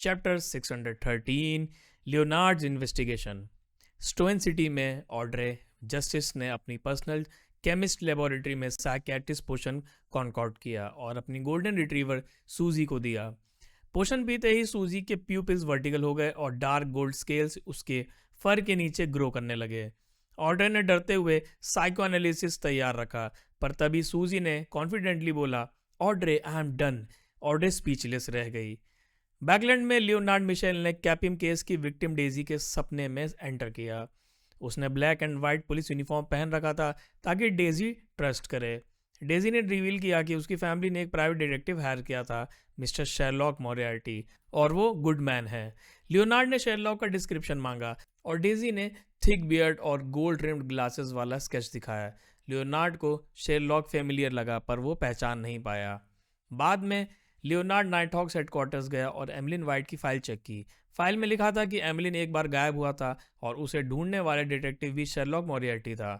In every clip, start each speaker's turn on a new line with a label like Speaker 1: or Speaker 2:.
Speaker 1: Chapter 613 Leonard's investigation. Stone city में Audrey Justice ने अपनी पर्सनल केमिस्ट लेबोरेटरी में साइकियाट्रिस्ट पोशन कॉन्कॉर्ड किया और अपनी गोल्डन रिट्रीवर सूजी को दिया। पोशन पीते ही सूजी के प्यूपिल्स वर्टिकल हो गए और डार्क गोल्ड स्केल्स उसके फर के नीचे ग्रो करने लगे। ऑड्रे ने डरते हुए साइको एनालिसिस तैयार रखा, पर तभी सूजी ने कॉन्फिडेंटली बोला, Audrey I am done. Audrey speechless रह गई। बैकलैंड में लियोनार्ड मिशेल ने कैपिम केस की विक्टिम डेजी के सपने में एंटर किया। उसने black and white police uniform पहन रखा था ताकि डेजी ट्रस्ट करे। डेजी ने रिवील किया कि उसकी फैमिली ने एक प्राइवेट डिटेक्टिव हायर किया था, मिस्टर शेरलॉक मोरियार्टी, और वो गुड मैन है। लियोनार्ड ने शेरलॉक का डिस्क्रिप्शन मांगा और डेजी ने थिक बियर्ड और गोल्ड रिम्ड ग्लासेस वाला स्केच दिखाया। लियोनार्ड को शेरलॉक फेमिलियर लगा, पर वो पहचान नहीं पाया। बाद में लियोनार्ड नाइटहॉक्स हेडक्वार्टर्स गया और एमिलिन वाइट की फाइल चेक की। फाइल में लिखा था कि एमिलिन एक बार गायब हुआ था और उसे ढूंढने वाले डिटेक्टिव भी शेरलॉक मोरियार्टी था।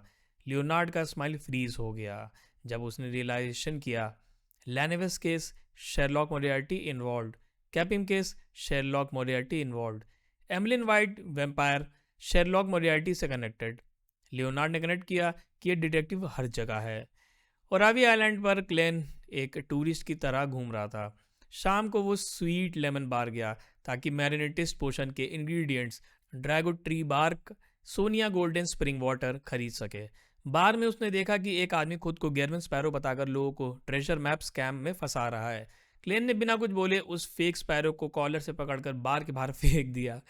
Speaker 1: लियोनार्ड का स्माइल फ्रीज हो गया जब उसने रियलाइजेशन किया, Lanevus case Sherlock Moriarty involved, Capim case Sherlock Moriarty involved, Emlyn White vampire Sherlock Moriarty से कनेक्टेड। लियोनार्ड ने कनेक्ट किया कि ये डिटेक्टिव हर जगह है। ओरावी आइलैंड पर क्लेन एक टूरिस्ट की तरह घूम रहा था। शाम को वो स्वीट लेमन बार गया ताकि मैरिनेटिस्ट पोशन के ingredients drago tree bark, Sonia golden spring water खरीद सके। बार में उसने देखा कि एक आदमी खुद को गेरविन स्पैरो बताकर लोगों को ट्रेजर मैप स्कैम में फंसा रहा है। क्लेन ने बिना कुछ बोले उस फेक स्पैरो को कॉलर से पकड़कर बार के बाहर फेंक दिया।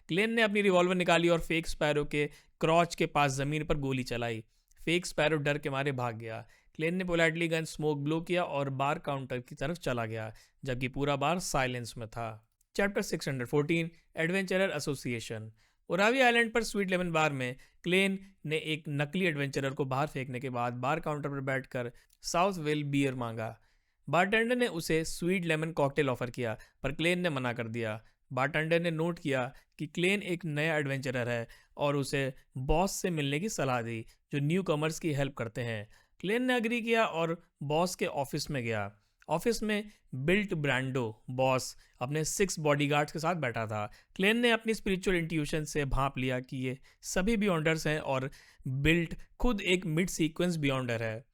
Speaker 1: क्लेन ने अपनी रिवॉल्वर निकाली और फेक स्पैरो के क्रॉच के पास जमीन पर गोली चलाई। फेक स्पैरो डर के मारे भाग गया। क्लेन ने पोलाइटली गन स्मोक ब्लो किया और बार काउंटर की तरफ चला गया, जबकि पूरा बार साइलेंस में था। Chapter 614 adventurer association. Oravi island पर स्वीट लेमन बार में क्लेन ने एक नकली एडवेंचरर को बाहर फेंकने के बाद बार काउंटर पर बैठकर साउथ वेल बियर मांगा। बारटेंडर ने उसे स्वीट लेमन कॉकटेल ऑफर किया, पर क्लेन ने मना कर दिया। बारटेंडर ने नोट किया कि क्लेन एक नया एडवेंचरर है और उसे बॉस से मिलने की सलाह दी, जो न्यू कमर्स की हेल्प करते हैं। क्लेन ने अग्री किया और बॉस के ऑफिस में गया। ऑफिस में बिल्ट ब्रांडो बॉस अपने 6 बॉडीगार्ड्स के साथ बैठा था। क्लेन ने अपनी स्पिरिचुअल इंट्यूशन से भांप लिया कि ये सभी बियॉन्डर्स हैं और बिल्ट खुद एक मिड सीक्वेंस बियॉन्डर है।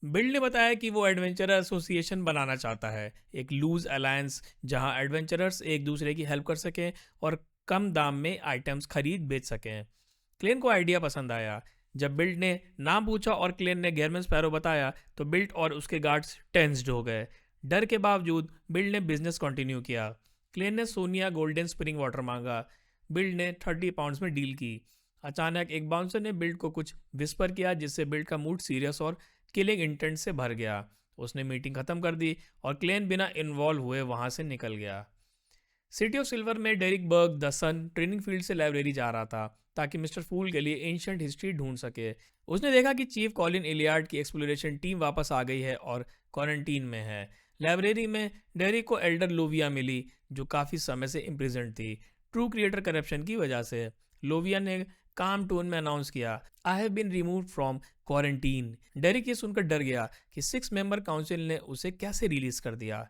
Speaker 1: बिल्ट ने बताया कि वो एडवेंचरर एसोसिएशन बनाना चाहता है, एक लूज अलायंस जहां एडवेंचरर्स एक दूसरे की हेल्प कर सकें और कम दाम में आइटम्स खरीद बेच सकें। क्लेन को आइडिया पसंद आया। जब बिल्ट ने नाम पूछा और क्लेन ने गेरविन स्पैरो बताया तो बिल्ट और उसके गार्ड्स टेंस्ड हो गए। डर के बावजूद बिल्ट ने बिजनेस कंटिन्यू किया। क्लेन ने सोनिया गोल्डन स्प्रिंग वाटर मांगा। बिल्ट ने 30 पाउंड्स में डील की। अचानक एक बाउंसर ने बिल्ट को कुछ विस्पर किया, जिससे बिल्ट का मूड सीरियस और किलिंग इंटेंट से भर गया। उसने मीटिंग खत्म कर दी और क्लेन बिना इन्वॉल्व हुए वहां से निकल गया। सिटी ऑफ सिल्वर में Derrick Berg the son training field से लाइब्रेरी जा रहा था ताकि मिस्टर फूल के लिए एंशिएंट हिस्ट्री ढूंढ सके। उसने देखा कि चीफ कॉलिन इलियार्ड की एक्सप्लोरेशन टीम वापस आ गई है और क्वारंटीन में है। लाइब्रेरी में डेरिक को एल्डर लोविया मिली, जो काफ़ी समय से इम्प्रिजन थी, ट्रू क्रिएटर करप्शन की वजह से। लोविया ने काम टोन में अनाउंस किया, I have been removed from quarantine. Derrick ये सुनकर डर गया कि 6 मेंबर काउंसिल ने उसे कैसे रिलीज कर दिया।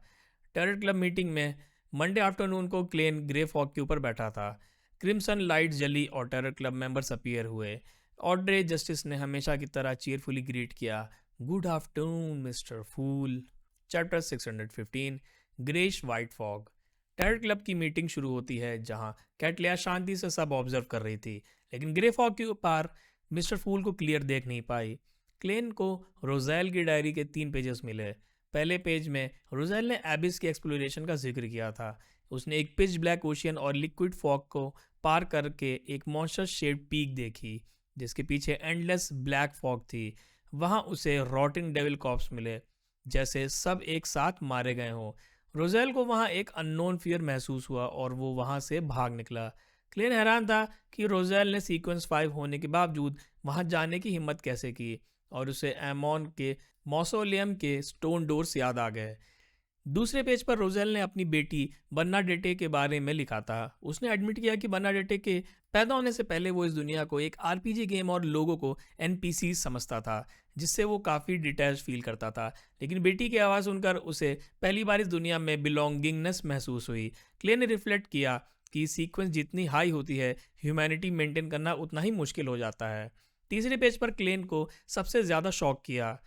Speaker 1: टेरर क्लब मीटिंग में मंडे आफ्टरनून को क्लेन ग्रे फॉग के ऊपर बैठा था। क्रिम्सन लाइट जली और टेरर क्लब मेंबर्स अपीयर हुए। ऑड्रे जस्टिस ने हमेशा की तरह चीयरफुली ग्रीट किया, good afternoon mister Fool. Chapter 615 greyish white fog. Terror club की मीटिंग शुरू होती है जहां कैटलिया शांति से सब ऑब्जर्व कर रही थी, लेकिन ग्रे फॉग के ऊपर मिस्टर फूल को क्लियर देख नहीं पाई। क्लेन को रोजेल की डायरी के 3 पेजेस मिले। पहले पेज में रोजेल ने एबिस की एक्सप्लोरेशन का जिक्र किया था। उसने एक पिच ब्लैक ओशियन और लिक्विड फॉग को पार करके एक मॉन्स्टर शेप्ड पीक देखी, जिसके पीछे एंडलेस ब्लैक फॉग थी। वहां उसे रॉटिंग डेविल कॉप्स मिले, जैसे सब एक साथ मारे गए हों। रोजेल को वहां एक अननोन फियर महसूस हुआ और वो वहां से भाग निकला। क्लेन हैरान था कि रोजेल ने सीक्वेंस 5 होने के बावजूद वहां जाने की हिम्मत कैसे की, और उसे एमोन के मौसोलियम के स्टोन डोर्स याद आ गए। दूसरे पेज पर रोजेल ने अपनी बेटी बर्नाडेटे के बारे में लिखा था। उसने एडमिट किया कि बर्नाडेटे के पैदा होने से पहले वो इस दुनिया को एक आरपीजी गेम और लोगों को एनपीसी समझता था, जिससे वो काफ़ी डिटैच फील करता था। लेकिन बेटी की आवाज़ सुनकर उसे पहली बार इस दुनिया में बिलोंगिंगनेस महसूस हुई। क्ले ने रिफ्लेक्ट किया कि सीक्वेंस जितनी हाई होती है, ह्यूमैनिटी मेंटेन करना उतना ही मुश्किल हो जाता है। तीसरे पेज पर क्लेन को सबसे ज़्यादा शॉक किया।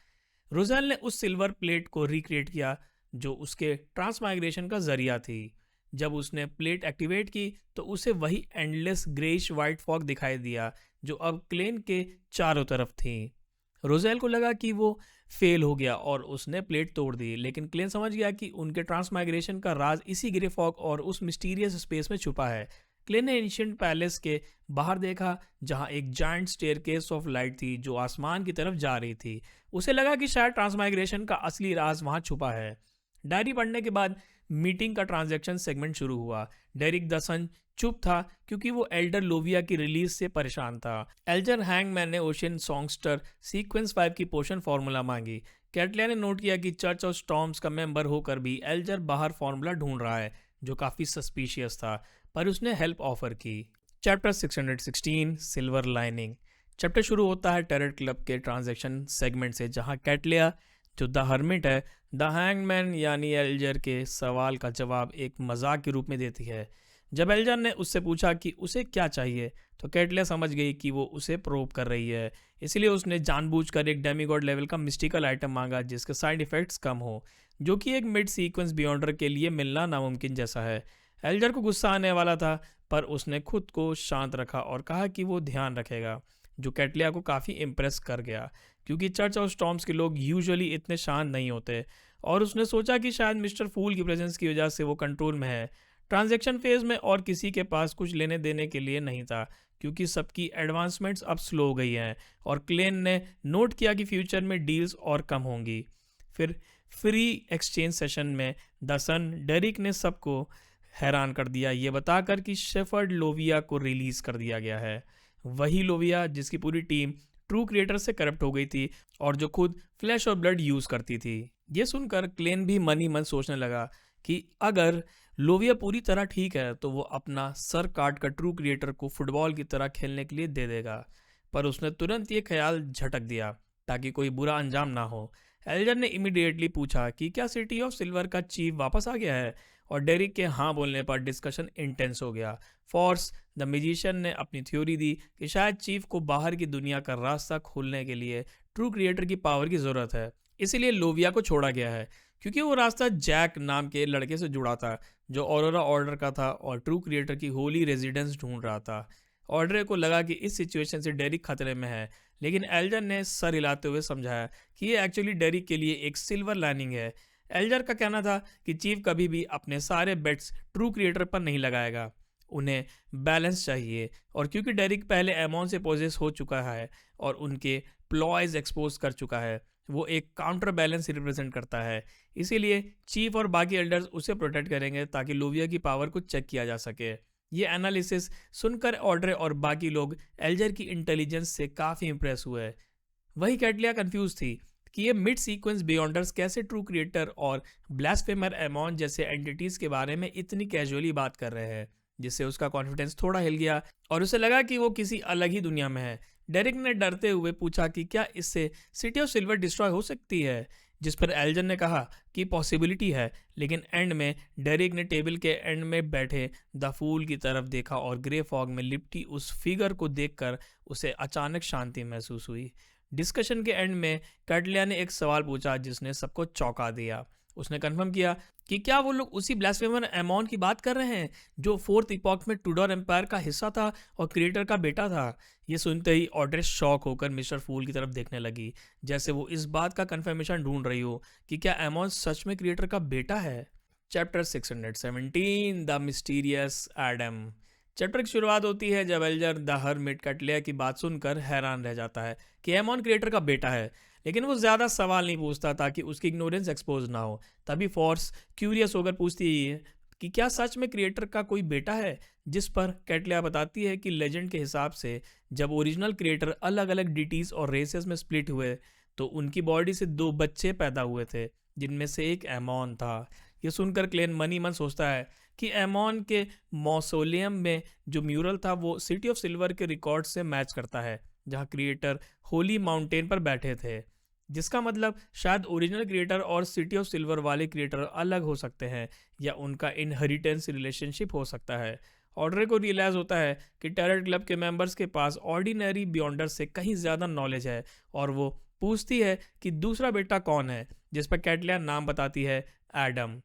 Speaker 1: रोजेल ने उस सिल्वर प्लेट को रिक्रिएट किया जो उसके ट्रांसमाइग्रेशन का जरिया थी। जब उसने प्लेट एक्टिवेट की तो उसे वही एंडलेस ग्रेइश वाइट फॉग दिखाई दिया जो अब क्लेन के चारों तरफ थी। रोजेल को लगा कि वो फेल हो गया और उसने प्लेट तोड़ दी, लेकिन क्लेन समझ गया कि उनके ट्रांसमाइग्रेशन का राज इसी ग्रे फॉग और उस मिस्टीरियस स्पेस में छुपा है। क्लेन ने एंशिएंट पैलेस के बाहर देखा जहां एक जायंट स्टेयरकेस ऑफ लाइट थी जो आसमान की तरफ जा रही थी। उसे लगा कि शायद ट्रांसमाइग्रेशन का असली राज वहां छुपा है। डायरी पढ़ने के बाद मीटिंग का ट्रांजैक्शन सेगमेंट शुरू हुआ। डेरिक द सन चुप था क्योंकि वो एल्डर लोविया की रिलीज से परेशान था। एल्जर हैंगमैन ने ओशियन सॉन्गस्टर सीक्वेंस 5 की पोशन फार्मूला मांगी। कैटलिया ने नोट किया कि चर्च ऑफ स्टॉर्म्स का मेंबर होकर भी एल्जर बाहर फार्मूला ढूंढ रहा है, जो काफ़ी सस्पिशियस था, पर उसने हेल्प ऑफर की। Chapter 616 silver lining. चैप्टर शुरू होता है टेरेट क्लब के ट्रांजैक्शन सेगमेंट से, जहां कैटलिया जो द हर्मिट है द हैंगमैन यानी एल्जर के सवाल का जवाब एक मजाक के रूप में देती है। जब एल्जर ने उससे पूछा कि उसे क्या चाहिए तो कैटलिया समझ गई कि वो उसे प्रोब कर रही है, इसलिए उसने जानबूझकर एक डेमीगॉड लेवल का मिस्टिकल आइटम मांगा जिसके साइड इफेक्ट्स कम हो, जो कि एक मिड सीक्वेंस बियॉन्डर के लिए मिलना नामुमकिन जैसा है। एल्जर को गुस्सा आने वाला था, पर उसने खुद को शांत रखा और कहा कि वो ध्यान रखेगा, जो कैटलिया को काफ़ी इम्प्रेस कर गया क्योंकि चर्च ऑफ स्टॉर्म्स के लोग यूजुअली इतने शांत नहीं होते। और उसने सोचा कि शायद मिस्टर फूल की प्रेजेंस की वजह से वो कंट्रोल में है। ट्रांजैक्शन फेज में और किसी के पास कुछ लेने देने के लिए नहीं था क्योंकि सबकी एडवांसमेंट्स अब स्लो हो गई हैं, और क्लेन ने नोट किया कि फ्यूचर में डील्स और कम होंगी। फिर फ्री एक्सचेंज सेशन में द सन डेरिक ने सबको हैरान कर दिया ये बताकर कि शेफर्ड लोविया को रिलीज कर दिया गया है। वही लोविया जिसकी पूरी टीम ट्रू क्रिएटर से करप्ट हो गई थी और जो खुद फ्लैश और ब्लड यूज करती थी। ये सुनकर क्लेन भी मन ही मन सोचने लगा कि अगर लोविया पूरी तरह ठीक है तो वो अपना सर काट कर ट्रू क्रिएटर को फुटबॉल की तरह खेलने के लिए दे देगा, पर उसने तुरंत ये ख्याल झटक दिया ताकि कोई बुरा अंजाम ना हो। एल्जर ने इमीडिएटली पूछा कि क्या सिटी ऑफ सिल्वर का चीफ वापस आ गया है, और डेरिक के हाँ बोलने पर डिस्कशन इंटेंस हो गया। फॉर्स द म्यूजिशियन ने अपनी थ्योरी दी कि शायद चीफ को बाहर की दुनिया का रास्ता खोलने के लिए ट्रू क्रिएटर की पावर की ज़रूरत है, इसीलिए लोविया को छोड़ा गया है क्योंकि वो रास्ता जैक नाम के लड़के से जुड़ा था जो ऑरोरा ऑर्डर का था और ट्रू क्रिएटर की होली रेजिडेंस ढूंढ रहा था। ऑर्डर को लगा कि इस सिचुएशन से डेरिक खतरे में है, लेकिन एल्जर ने सर हिलाते हुए समझाया कि ये एक्चुअली डेरिक के लिए एक सिल्वर लाइनिंग है। एल्जर का कहना था कि चीफ कभी भी अपने सारे बेट्स ट्रू क्रिएटर पर नहीं लगाएगा, उन्हें बैलेंस चाहिए, और क्योंकि डेरिक पहले एमोन से पोजेस हो चुका है और उनके प्लॉयज एक्सपोज कर चुका है, वो एक काउंटर बैलेंस रिप्रेजेंट करता है, इसीलिए चीफ और बाकी एल्डर्स उसे प्रोटेक्ट करेंगे ताकि लोविया की पावर को चेक किया जा सके। ये एनालिसिस सुनकर ऑर्डर और बाकी लोग एल्जर की इंटेलिजेंस से काफ़ी इंप्रेस हुए। वही कैटलिया कंफ्यूज थी कि ये मिड सीक्वेंस बियॉन्डर्स कैसे ट्रू क्रिएटर और ब्लास्फेमर एमॉन जैसे एंटिटीज के बारे में इतनी कैजुअली बात कर रहे हैं, जिससे उसका कॉन्फिडेंस थोड़ा हिल गया और उसे लगा कि वो किसी अलग ही दुनिया में है। डेरिक ने डरते हुए पूछा कि क्या इससे सिटी ऑफ सिल्वर डिस्ट्रॉय हो सकती है, जिस पर एल्जर ने कहा कि पॉसिबिलिटी है, लेकिन एंड में डेरिक ने टेबल के एंड में बैठे द फूल की तरफ देखा और ग्रे फॉग में लिपटी उस फिगर को देखकर उसे अचानक शांति महसूस हुई। डिस्कशन के एंड में कैटलिया ने एक सवाल पूछा जिसने सबको चौंका दिया। उसने कंफर्म किया कि क्या वो लोग उसी ब्लास्फेमर एमॉन की बात कर रहे हैं जो फोर्थ इपॉक में टूडोर एम्पायर का हिस्सा था और क्रिएटर का बेटा था। ये सुनते ही ऑड्रे शॉक होकर मिस्टर फूल की तरफ देखने लगी, जैसे वो इस बात का कंफर्मेशन ढूंढ रही हो कि क्या एमॉन सच में क्रिएटर का बेटा है। Chapter 617 the mysterious Adam. Chapter की शुरुआत होती है जब एल्जर द हर्मिट कैटलिया की बात सुनकर हैरान रह जाता है कि एमॉन क्रिएटर का बेटा है, लेकिन वो ज़्यादा सवाल नहीं पूछता ताकि उसकी इग्नोरेंस एक्सपोज ना हो। तभी फोर्स क्यूरियस होकर पूछती है कि क्या सच में क्रिएटर का कोई बेटा है, जिस पर कैटलिया बताती है कि लेजेंड के हिसाब से जब ओरिजिनल क्रिएटर अलग अलग डिटीज और रेसेस में स्प्लिट हुए तो उनकी बॉडी से 2 बच्चे पैदा हुए थे, जिनमें से एक एमॉन था। ये सुनकर क्लेन मन ही मन सोचता है कि एमॉन के मौसोलियम में जो म्यूरल था वो सिटी ऑफ सिल्वर के रिकॉर्ड से मैच करता है, जहां क्रिएटर होली माउंटेन पर बैठे थे, जिसका मतलब शायद ओरिजिनल क्रिएटर और सिटी ऑफ सिल्वर वाले क्रिएटर अलग हो सकते हैं या उनका इनहेरिटेंस रिलेशनशिप हो सकता है। ऑड्रे को रियलाइज होता है कि टेरर क्लब के मेंबर्स के पास ऑर्डिनरी बियॉन्डर से कहीं ज़्यादा नॉलेज है और वो पूछती है कि दूसरा बेटा कौन है, जिस पर कैटलिया नाम बताती है एडम।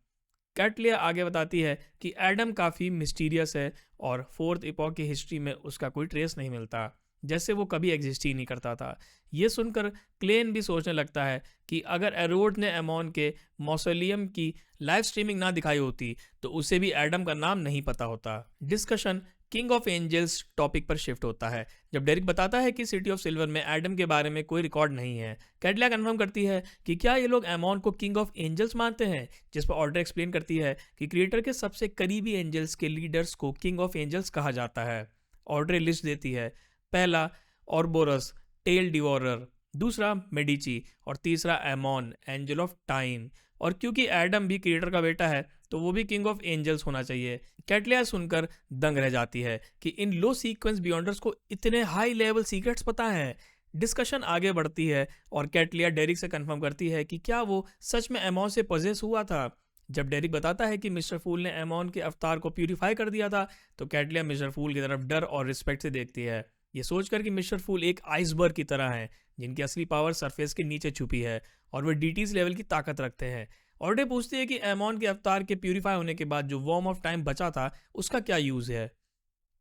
Speaker 1: कैटलिया आगे बताती है कि एडम काफ़ी मिस्टीरियस है और फोर्थ इपॉक की हिस्ट्री में उसका कोई ट्रेस नहीं मिलता, जैसे वो कभी एग्जिस्ट ही नहीं करता था। ये सुनकर क्लेन भी सोचने लगता है कि अगर एरोड ने एमॉन के मौसोलियम की लाइव स्ट्रीमिंग ना दिखाई होती तो उसे भी एडम का नाम नहीं पता होता। Discussion King of Angels topic पर शिफ्ट होता है जब डेरिक बताता है कि सिटी ऑफ सिल्वर में एडम के बारे में कोई रिकॉर्ड नहीं है। कैटलिया कंफर्म करती है कि क्या ये लोग एमॉन को किंग ऑफ एंजल्स मानते हैं, जिस पर ऑड्रे एक्सप्लेन करती है कि क्रिएटर के सबसे करीबी एंजल्स के लीडर्स को किंग ऑफ एंजल्स कहा जाता है। ऑड्रे लिस्ट देती है, पहला ऑरबोरस टेल डिवोरर, दूसरा मेडिची और तीसरा एमॉन एंजल ऑफ टाइम। और क्योंकि एडम भी क्रिएटर का बेटा है तो वो भी किंग ऑफ एंजल्स होना चाहिए। कैटलिया सुनकर दंग रह जाती है कि इन लो सीक्वेंस बियॉन्डर्स को इतने हाई लेवल सीक्रेट्स पता है। डिस्कशन आगे बढ़ती है और कैटलिया डेरिक से कंफर्म करती है कि क्या वो सच में एमॉन से पजेस हुआ था। जब डेरिक बताता है कि मिस्टर फूल ने एमॉन के अवतार को प्यूरिफाई कर दिया था तो कैटलिया मिस्टर फूल की तरफ डर और रिस्पेक्ट से देखती है, ये सोचकर कि मिस्टर फूल एक आइसबर्ग की तरह हैं जिनकी असली पावर सरफेस के नीचे छुपी है और वे डीटीज लेवल की ताकत रखते हैं। ऑर्डे पूछती है कि एमॉन के अवतार के प्यूरिफाई होने के बाद जो वॉर्म ऑफ टाइम बचा था उसका क्या यूज़ है।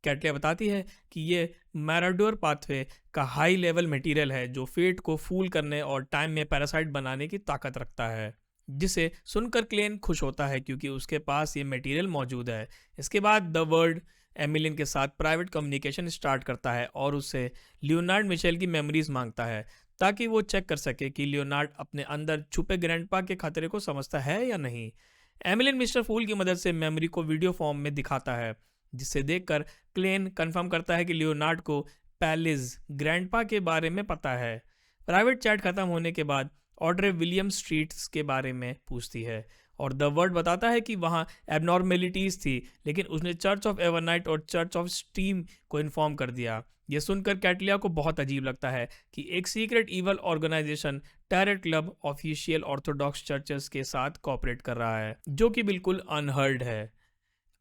Speaker 1: कैटलिया बताती है कि ये मैराडोर पाथवे का हाई लेवल मटेरियल है जो फेट को फूल करने और टाइम में पैरासाइट बनाने की ताकत रखता है, जिसे सुनकर क्लेन खुश होता है क्योंकि उसके पास ये मटेरियल मौजूद है। इसके बाद द वर्ल्ड एमिलिन के साथ प्राइवेट कम्युनिकेशन स्टार्ट करता है और उससे लियोनार्ड मिशेल की मेमोरीज मांगता है ताकि वो चेक कर सके कि लियोनार्ड अपने अंदर छुपे ग्रैंडपा के खतरे को समझता है या नहीं। एमिलिन मिस्टर फूल की मदद से मेमोरी को वीडियो फॉर्म में दिखाता है, जिसे देखकर क्लेन कंफर्म करता है कि लियोनार्ड को पैलिस ग्रैंडपा के बारे में पता है। प्राइवेट चैट खत्म होने के बाद ऑड्रे विलियम स्ट्रीट्स के बारे में पूछती है और द वर्ड बताता है कि वहाँ एबनॉर्मेलिटीज़ थी, लेकिन उसने चर्च ऑफ एवरनाइट और चर्च ऑफ स्टीम को इन्फॉर्म कर दिया। यह सुनकर कैटलिया को बहुत अजीब लगता है कि एक secret evil organization Tarot club official orthodox churches के साथ कॉपरेट कर रहा है, जो कि बिल्कुल अनहर्ड है।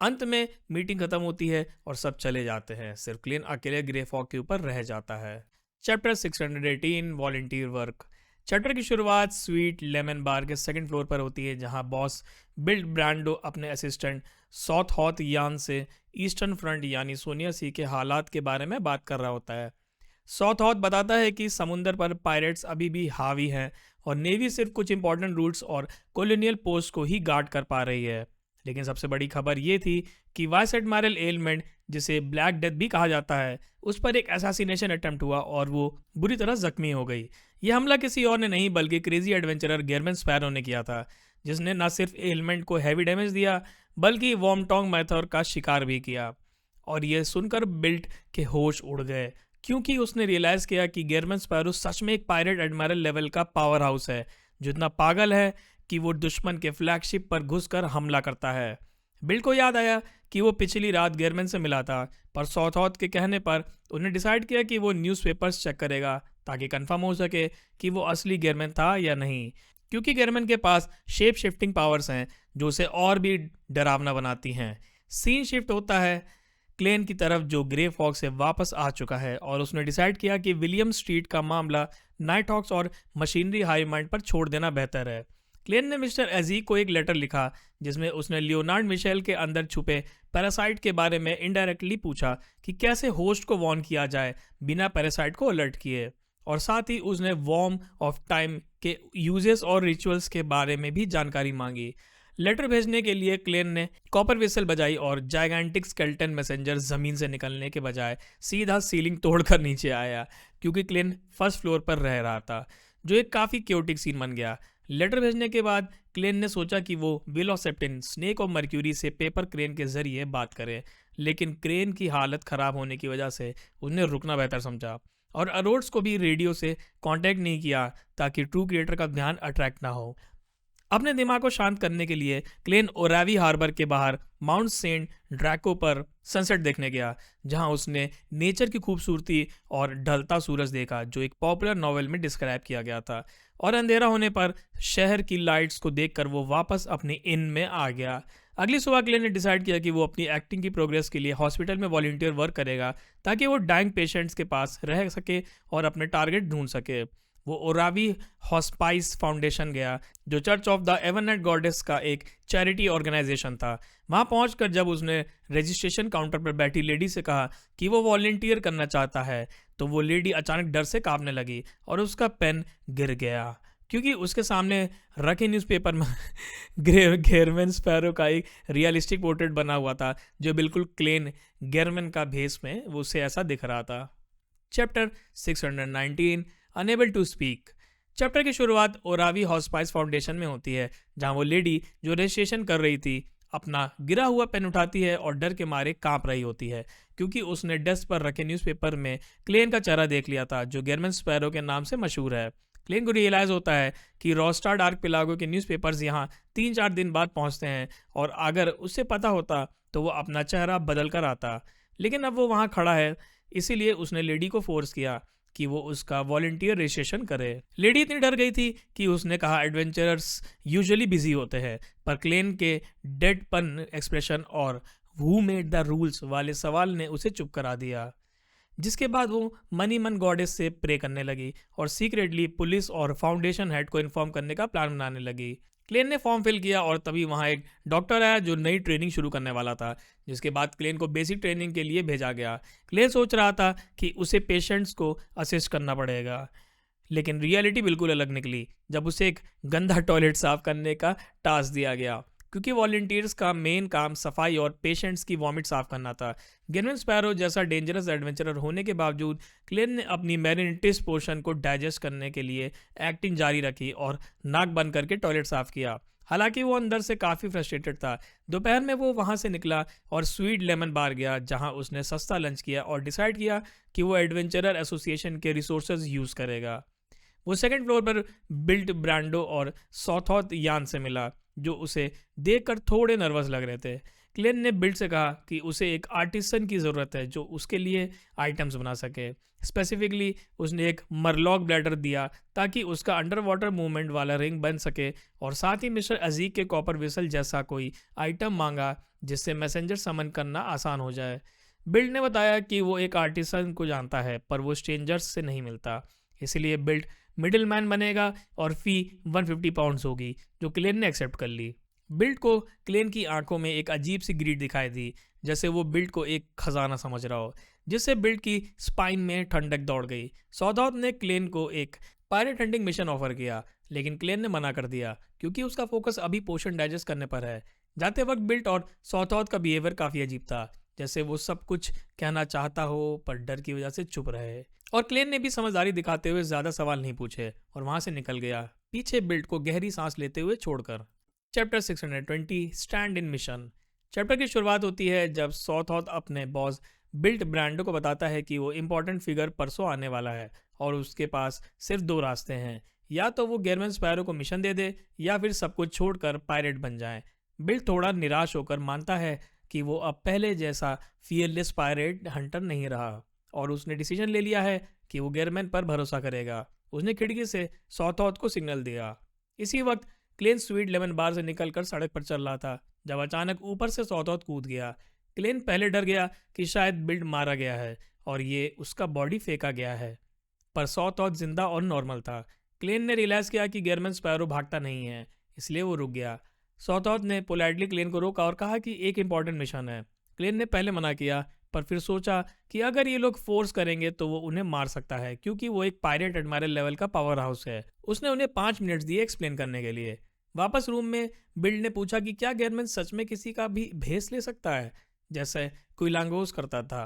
Speaker 1: अंत में मीटिंग खत्म होती है और सब चले जाते हैं, सिर्फ क्लेन अकेले ग्रे फॉग के ऊपर रह जाता है। Chapter 618 volunteer work. चैप्टर की शुरुआत स्वीट लेमन बार के सेकंड फ्लोर पर होती है, जहां बॉस बिल्ड ब्रांडो अपने असिस्टेंट साउथ हॉथ यान से ईस्टर्न फ्रंट यानी सोनिया सी के हालात के बारे में बात कर रहा होता है। साउथ हॉथ बताता है कि समुंदर पर पायरेट्स अभी भी हावी हैं और नेवी सिर्फ कुछ इंपॉर्टेंट रूट्स और कॉलोनियल पोस्ट को ही गार्ड कर पा रही है। लेकिन सबसे बड़ी खबर ये थी कि वाइस एडमायरल एलमेंट, जिसे ब्लैक डेथ भी कहा जाता है, उस पर एक असैसिनेशन अटेम्प्ट हुआ और वो बुरी तरह जख्मी हो गई। यह हमला किसी और ने नहीं बल्कि क्रेजी एडवेंचरर गेरमन स्पैरो ने किया था, जिसने न सिर्फ एलमेंट को हैवी डैमेज दिया बल्कि वॉर्मटोंग मैथर का शिकार भी किया। और यह सुनकर बिल्ट के होश उड़ गए क्योंकि उसने रियलाइज़ किया कि गेरमन स्पैरो सच में एक पायरेट एडमायरल लेवल का पावर हाउस है, जो इतना पागल है कि वो दुश्मन के फ्लैगशिप पर घुसकर हमला करता है। बिल को याद आया कि वो पिछली रात गेरमन से मिला था, पर साउथहॉथ के कहने पर उन्हें डिसाइड किया कि वो न्यूज़पेपर्स चेक करेगा ताकि कंफर्म हो सके कि वो असली गेरमन था या नहीं, क्योंकि गेरमन के पास शेप शिफ्टिंग पावर्स हैं जो उसे और भी डरावना बनाती हैं। सीन शिफ्ट होता है क्लेन की तरफ, जो ग्रे फॉग से वापस आ चुका है और उसने डिसाइड किया कि विलियम स्ट्रीट का मामला नाइट हॉक्स और मशीनरी हाई माइंड पर छोड़ देना बेहतर है। क्लेन ने मिस्टर एजी को एक लेटर लिखा जिसमें उसने लियोनार्ड मिशेल के अंदर छुपे पैरासाइट के बारे में इनडायरेक्टली पूछा कि कैसे होस्ट को वॉर्न किया जाए बिना पैरासाइट को अलर्ट किए, और साथ ही उसने वॉर्म ऑफ टाइम के यूजेस और रिचुअल्स के बारे में भी जानकारी मांगी। लेटर भेजने के लिए क्लेन ने कॉपर विसल बजाई और जाइगेंटिक स्केल्टन मैसेंजर ज़मीन से निकलने के बजाय सीधा सीलिंग तोड़कर नीचे आया, क्योंकि क्लेन फर्स्ट फ्लोर पर रह रहा था, जो एक काफ़ी क्योटिक सीन बन गया। लेटर भेजने के बाद क्लेन ने सोचा कि वो विलोसेप्टिन, स्नेक और मर्क्यूरी से पेपर क्रेन के जरिए बात करे, लेकिन क्रेन की हालत ख़राब होने की वजह से उन्हें रुकना बेहतर समझा और अरोड्स को भी रेडियो से कांटेक्ट नहीं किया ताकि ट्रू क्रिएटर का ध्यान अट्रैक्ट ना हो। अपने दिमाग को शांत करने के लिए क्लेन ओरावी हार्बर के बाहर माउंट सेंट ड्रैको पर सनसेट देखने गया, जहां उसने नेचर की खूबसूरती और ढलता सूरज देखा जो एक पॉपुलर नॉवेल में डिस्क्राइब किया गया था। और अंधेरा होने पर शहर की लाइट्स को देखकर वो वापस अपनी इन में आ गया। अगली सुबह क्लेन ने डिसाइड किया कि वो अपनी एक्टिंग की प्रोग्रेस के लिए हॉस्पिटल में वॉलंटियर वर्क करेगा, ताकि वो डाइंग पेशेंट्स के पास रह सके और अपने टारगेट ढूंढ सके। वो ओरावी हॉस्पाइस फाउंडेशन गया, जो चर्च ऑफ द एवरनेट गॉडेस का एक चैरिटी ऑर्गेनाइजेशन था। वहां पहुंचकर जब उसने रजिस्ट्रेशन काउंटर पर बैठी लेडी से कहा कि वो वॉलंटियर करना चाहता है, तो वो लेडी अचानक डर से कांपने लगी और उसका पेन गिर गया, क्योंकि उसके सामने रखे न्यूज़पेपर में गेरमैन स्पैरो का एक रियलिस्टिक पोर्ट्रेट बना हुआ था, जो बिल्कुल क्लेन गेरमैन का भेस में वो उसे ऐसा दिख रहा था। Chapter 619 unable to speak. Chapter की शुरुआत ओरावी हॉस्पाइस फाउंडेशन में होती है, जहां वो लेडी जो रजिस्ट्रेशन कर रही थी अपना गिरा हुआ पेन उठाती है और डर के मारे कांप रही होती है, क्योंकि उसने डेस्क पर रखे न्यूज़पेपर में क्लेन का चेहरा देख लिया था, जो गेरमैन स्पैरो के नाम से मशहूर है। क्लेन को रियलाइज़ होता है कि रोस्टार्ड आर्कपेलागो के न्यूज़पेपर्स यहाँ 3-4 दिन बाद पहुँचते हैं, और अगर उसे पता होता तो वो अपना चेहरा बदल कर आता। लेकिन अब वो वहाँ खड़ा है, इसीलिए उसने लेडी को फोर्स किया कि वो उसका वॉलंटियर रजिस्ट्रेशन करे। लेडी इतनी डर गई थी कि उसने कहा एडवेंचरर्स यूजुअली बिजी होते हैं, पर क्लेन के डेडपन एक्सप्रेशन और हु मेड द रूल्स वाले सवाल ने उसे चुप करा दिया। जिसके बाद वो मनी मन गॉडेस से प्रे करने लगी और सीक्रेटली पुलिस और फाउंडेशन हेड को इन्फॉर्म करने का प्लान बनाने लगी। क्लेन ने फॉर्म फिल किया और तभी वहाँ एक डॉक्टर आया जो नई ट्रेनिंग शुरू करने वाला था, जिसके बाद क्लेन को बेसिक ट्रेनिंग के लिए भेजा गया। क्लेन सोच रहा था कि उसे पेशेंट्स को असिस्ट करना पड़ेगा, लेकिन रियलिटी बिल्कुल अलग निकली जब उसे एक गंदा टॉयलेट साफ करने का टास्क दिया गया, क्योंकि वॉलंटियर्स का मेन काम सफाई और पेशेंट्स की वॉमिट साफ करना था। गेरमैन स्पैरो जैसा डेंजरस एडवेंचरर होने के बावजूद क्लेन ने अपनी मैरिनेटिस पोर्शन को डाइजेस्ट करने के लिए एक्टिंग जारी रखी और नाक बंद करके टॉयलेट साफ किया। हालांकि वो अंदर से काफ़ी फ्रस्ट्रेटेड था। दोपहर में वो वहाँ से निकला और स्वीट लेमन बार गया, जहाँ उसने सस्ता लंच किया और डिसाइड किया कि वो एडवेंचरर एसोसिएशन के रिसोर्सेज यूज़ करेगा। वो सेकंड फ्लोर पर बिल्ट ब्रांडो और सॉथॉथ यान से मिला, जो उसे देखकर थोड़े नर्वस लग रहे थे। क्लेन ने बिल्ट से कहा कि उसे एक आर्टिसन की ज़रूरत है जो उसके लिए आइटम्स बना सके। स्पेसिफिकली उसने एक मरलॉक ब्लैडर दिया ताकि उसका अंडर वाटर मूवमेंट वाला रिंग बन सके, और साथ ही मिस्टर अजीक के कॉपर विसल जैसा कोई आइटम मांगा जिससे मैसेंजर समन करना आसान हो जाए। बिल्ट ने बताया कि वो एक आर्टिसन को जानता है, पर वो स्ट्रेंजर्स से नहीं मिलता, इसलिए बिल्ट मिडिल मैन बनेगा और फी 150 पाउंड्स होगी, जो क्लेन ने एक्सेप्ट कर ली। बिल्ट को क्लेन की आंखों में एक अजीब सी ग्रीड दिखाई दी, जैसे वो बिल्ट को एक खजाना समझ रहा हो, जिससे बिल्ट की स्पाइन में ठंडक दौड़ गई। सौदात ने क्लेन को एक पायरेट हंटिंग मिशन ऑफर किया, लेकिन क्लेन ने मना कर दिया क्योंकि उसका फोकस अभी पोषण डाइजेस्ट करने पर है। जाते वक्त बिल्ट और सौदात का बिहेवियर काफ़ी अजीब था, जैसे वो सब कुछ कहना चाहता हो पर डर की वजह से चुप रहे। और क्लेन ने भी समझदारी दिखाते हुए ज़्यादा सवाल नहीं पूछे और वहाँ से निकल गया, पीछे बिल्ट को गहरी सांस लेते हुए छोड़कर। Chapter 620 stand in mission. Chapter की शुरुआत होती है जब सॉथॉथ अपने बॉस बिल्ट ब्रांडो को बताता है कि वो इम्पोर्टेंट फिगर परसों आने वाला है और उसके पास सिर्फ 2 रास्ते हैं, या तो वो गेरमैन स्पैरो को मिशन दे दे या फिर सब कुछ छोड़कर पायरेट बन जाए। बिल्ट थोड़ा निराश होकर मानता है कि वो अब पहले जैसा फियरलेस पायरेट हंटर नहीं रहा और उसने डिसीजन ले लिया है कि वो गेरमैन पर भरोसा करेगा। उसने खिड़की से सॉथॉथ को सिग्नल दिया। इसी वक्त क्लेन स्वीट लेमन बार से निकलकर सड़क पर चल रहा था जब अचानक ऊपर से सॉथॉथ कूद गया। क्लेन पहले डर गया कि शायद बिल्ट मारा गया है और ये उसका बॉडी फेंका गया है, पर सॉथॉथ जिंदा और नॉर्मल था। क्लेन ने रियलाइज़ किया कि गेरमैन स्पैरो भागता नहीं है, इसलिए वो रुक गया। सॉथॉथ ने पोलाइटली क्लेन को रोका और कहा कि एक इंपॉर्टेंट मिशन है। क्लेन ने पहले मना किया, पर फिर सोचा कि अगर ये लोग फोर्स करेंगे तो वो उन्हें मार सकता है, क्योंकि वो एक पायरेट एडमायरल लेवल का पावर हाउस है। उसने उन्हें 5 मिनट्स दिए एक्सप्लेन करने के लिए। वापस रूम में बिल्ड ने पूछा कि क्या गेरमैन सच में किसी का भी भेस ले सकता है, जैसे कोई लांगोस करता था।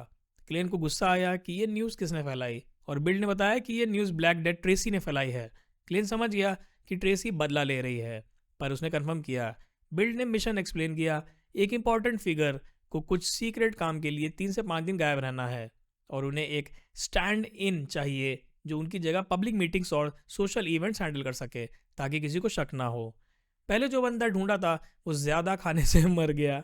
Speaker 1: क्लेन को गुस्सा आया कि ये न्यूज़ किसने फैलाई, और बिल्ड ने बताया कि ये न्यूज़ ब्लैक डेथ ट्रेसी ने फैलाई है। क्लेन समझ गया कि ट्रेसी बदला ले रही है, पर उसने कंफर्म किया। बिल्ड ने मिशन एक्सप्लेन किया, एक इंपॉर्टेंट फिगर को कुछ सीक्रेट काम के लिए 3 से 5 दिन गायब रहना है और उन्हें एक स्टैंड इन चाहिए जो उनकी जगह पब्लिक मीटिंग्स और सोशल इवेंट्स हैंडल कर सके ताकि किसी को शक ना हो। पहले जो बंदा ढूंढा था वो ज़्यादा खाने से मर गया,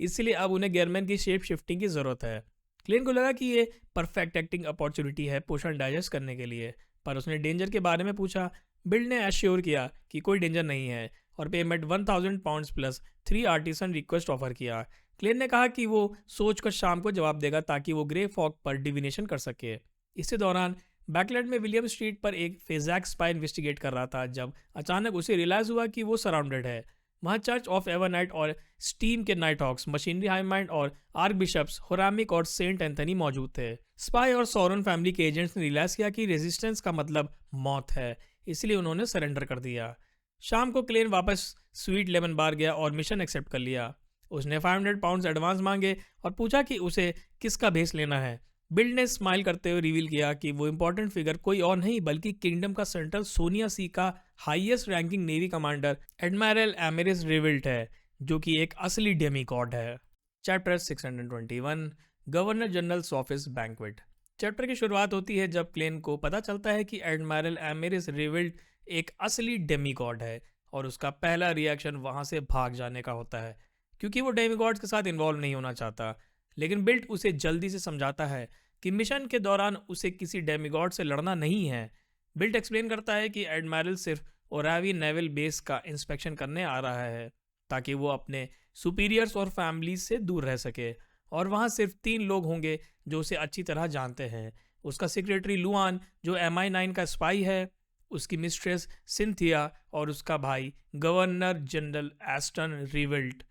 Speaker 1: इसलिए अब उन्हें गेयरमैन की शेप शिफ्टिंग की ज़रूरत है। क्लेन को लगा कि ये परफेक्ट एक्टिंग अपॉर्चुनिटी है पोषण डाइजेस्ट करने के लिए, पर उसने डेंजर के बारे में पूछा। बिल्ड ने एश्योर किया कि कोई डेंजर नहीं है और payment 1000 pounds plus 3 artisan request offer किया। क्लेन ने कहा कि वो सोच कर शाम को जवाब देगा ताकि वो ग्रे फॉग पर डिविनेशन कर सके। इसी दौरान बैकलैंड में विलियम स्ट्रीट पर एक फेजैक स्पाई इन्वेस्टिगेट कर रहा था जब अचानक उसे रियलाइज हुआ कि वो सराउंडेड है। वहाँ चर्च ऑफ एवरनाइट और स्टीम के नाइट हॉक्स, मशीनरी हाईमाइंड और आर्क बिशप्स होरामिक और सेंट एंथनी मौजूद थे। स्पाई और सौरन फैमिली के एजेंट्स ने रियलाइज किया कि रेजिस्टेंस का मतलब मौत है, इसलिए उन्होंने सरेंडर कर दिया। शाम को क्लेन वापस स्वीट लेमन बार गया और मिशन एक्सेप्ट कर लिया। उसने 500 पाउंड्स एडवांस मांगे और पूछा कि उसे किसका भेस लेना है। बिल्ड ने स्माइल करते हुए रिवील किया कि वो इंपॉर्टेंट फिगर कोई और नहीं बल्कि किंगडम का सेंट्रल सोनिया सी का highest ranking navy commander admiral Amyrius Rieveldt है, जो कि एक असली डेमी गॉड है। Chapter 621 governor general's office banquet. Chapter की शुरुआत होती है जब क्लेन को पता चलता है कि एडमायरल एमिरिस रिविल्ट एक असली डेमी गॉड है और उसका पहला रिएक्शन वहां से भाग जाने का होता है, क्योंकि वो डेमी गॉड्स के साथ इन्वॉल्व नहीं होना चाहता। लेकिन बिल्ट उसे जल्दी से समझाता है कि मिशन के दौरान उसे किसी डेमीगॉड से लड़ना नहीं है। बिल्ट एक्सप्लेन करता है कि एडमायरल सिर्फ ओरावी नेवल बेस का इंस्पेक्शन करने आ रहा है ताकि वो अपने सुपीरियर्स और फैमिली से दूर रह सके, और वहाँ सिर्फ 3 लोग होंगे जो उसे अच्छी तरह जानते हैं। उसका सेक्रेटरी लुआन जो MI9 का स्पाई है, उसकी मिस्ट्रेस सिंथिया और उसका भाई governor general Aston Rieveldt.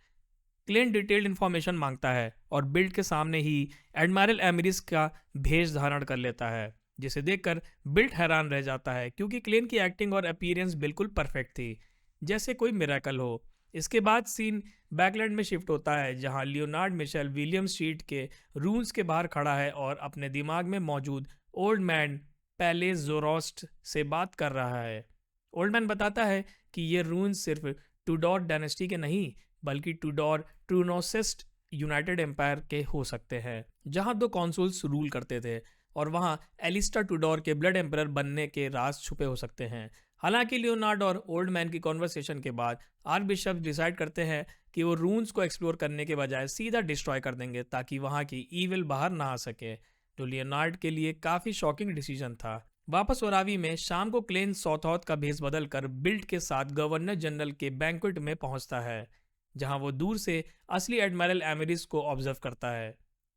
Speaker 1: Klein detailed information मांगता है और बिल्ट के सामने ही एडमायरल एमिरिस का भेष धारण कर लेता है, जिसे देखकर बिल्ट हैरान रह जाता है क्योंकि क्लेन की एक्टिंग और अपीयरेंस बिल्कुल परफेक्ट थी, जैसे कोई मिरेकल हो। इसके बाद सीन बैकलैंड में शिफ्ट होता है जहां लियोनार्ड मिशेल विलियम स्ट्रीट के रूम्स के बाहर खड़ा है और अपने दिमाग में मौजूद ओल्ड मैन पैलेस जोरोस्ट से बात कर रहा है। ओल्ड मैन बताता है कि ये रून्स सिर्फ टूडोर डायनेस्टी के नहीं बल्कि टूडोर ट्रूनोसिस्ट यूनाइटेड एम्पायर के हो सकते हैं, जहां 2 कॉन्सुल्स रूल करते थे, और वहां एलिस्टर टूडोर के ब्लड एम्परर बनने के राज छुपे हो सकते हैं। हालांकि लियोनार्ड और ओल्ड मैन की कॉन्वर्सेशन के बाद आर्क बिशप डिसाइड करते हैं कि वो रून्स को एक्सप्लोर करने के बजाय सीधा डिस्ट्रॉय कर देंगे ताकि वहां की ईविल बाहर ना आ सके, जो लियोनार्ड के लिए काफी शॉकिंग डिसीजन था। वापस ओरावी में शाम को क्लेन सॉथॉथ का भेस बदल कर बिल्ट के साथ गवर्नर जनरल के बैंक्वेट में पहुंचता है, जहां वो दूर से असली एडमायरल एमिरिस को ऑब्जर्व करता है।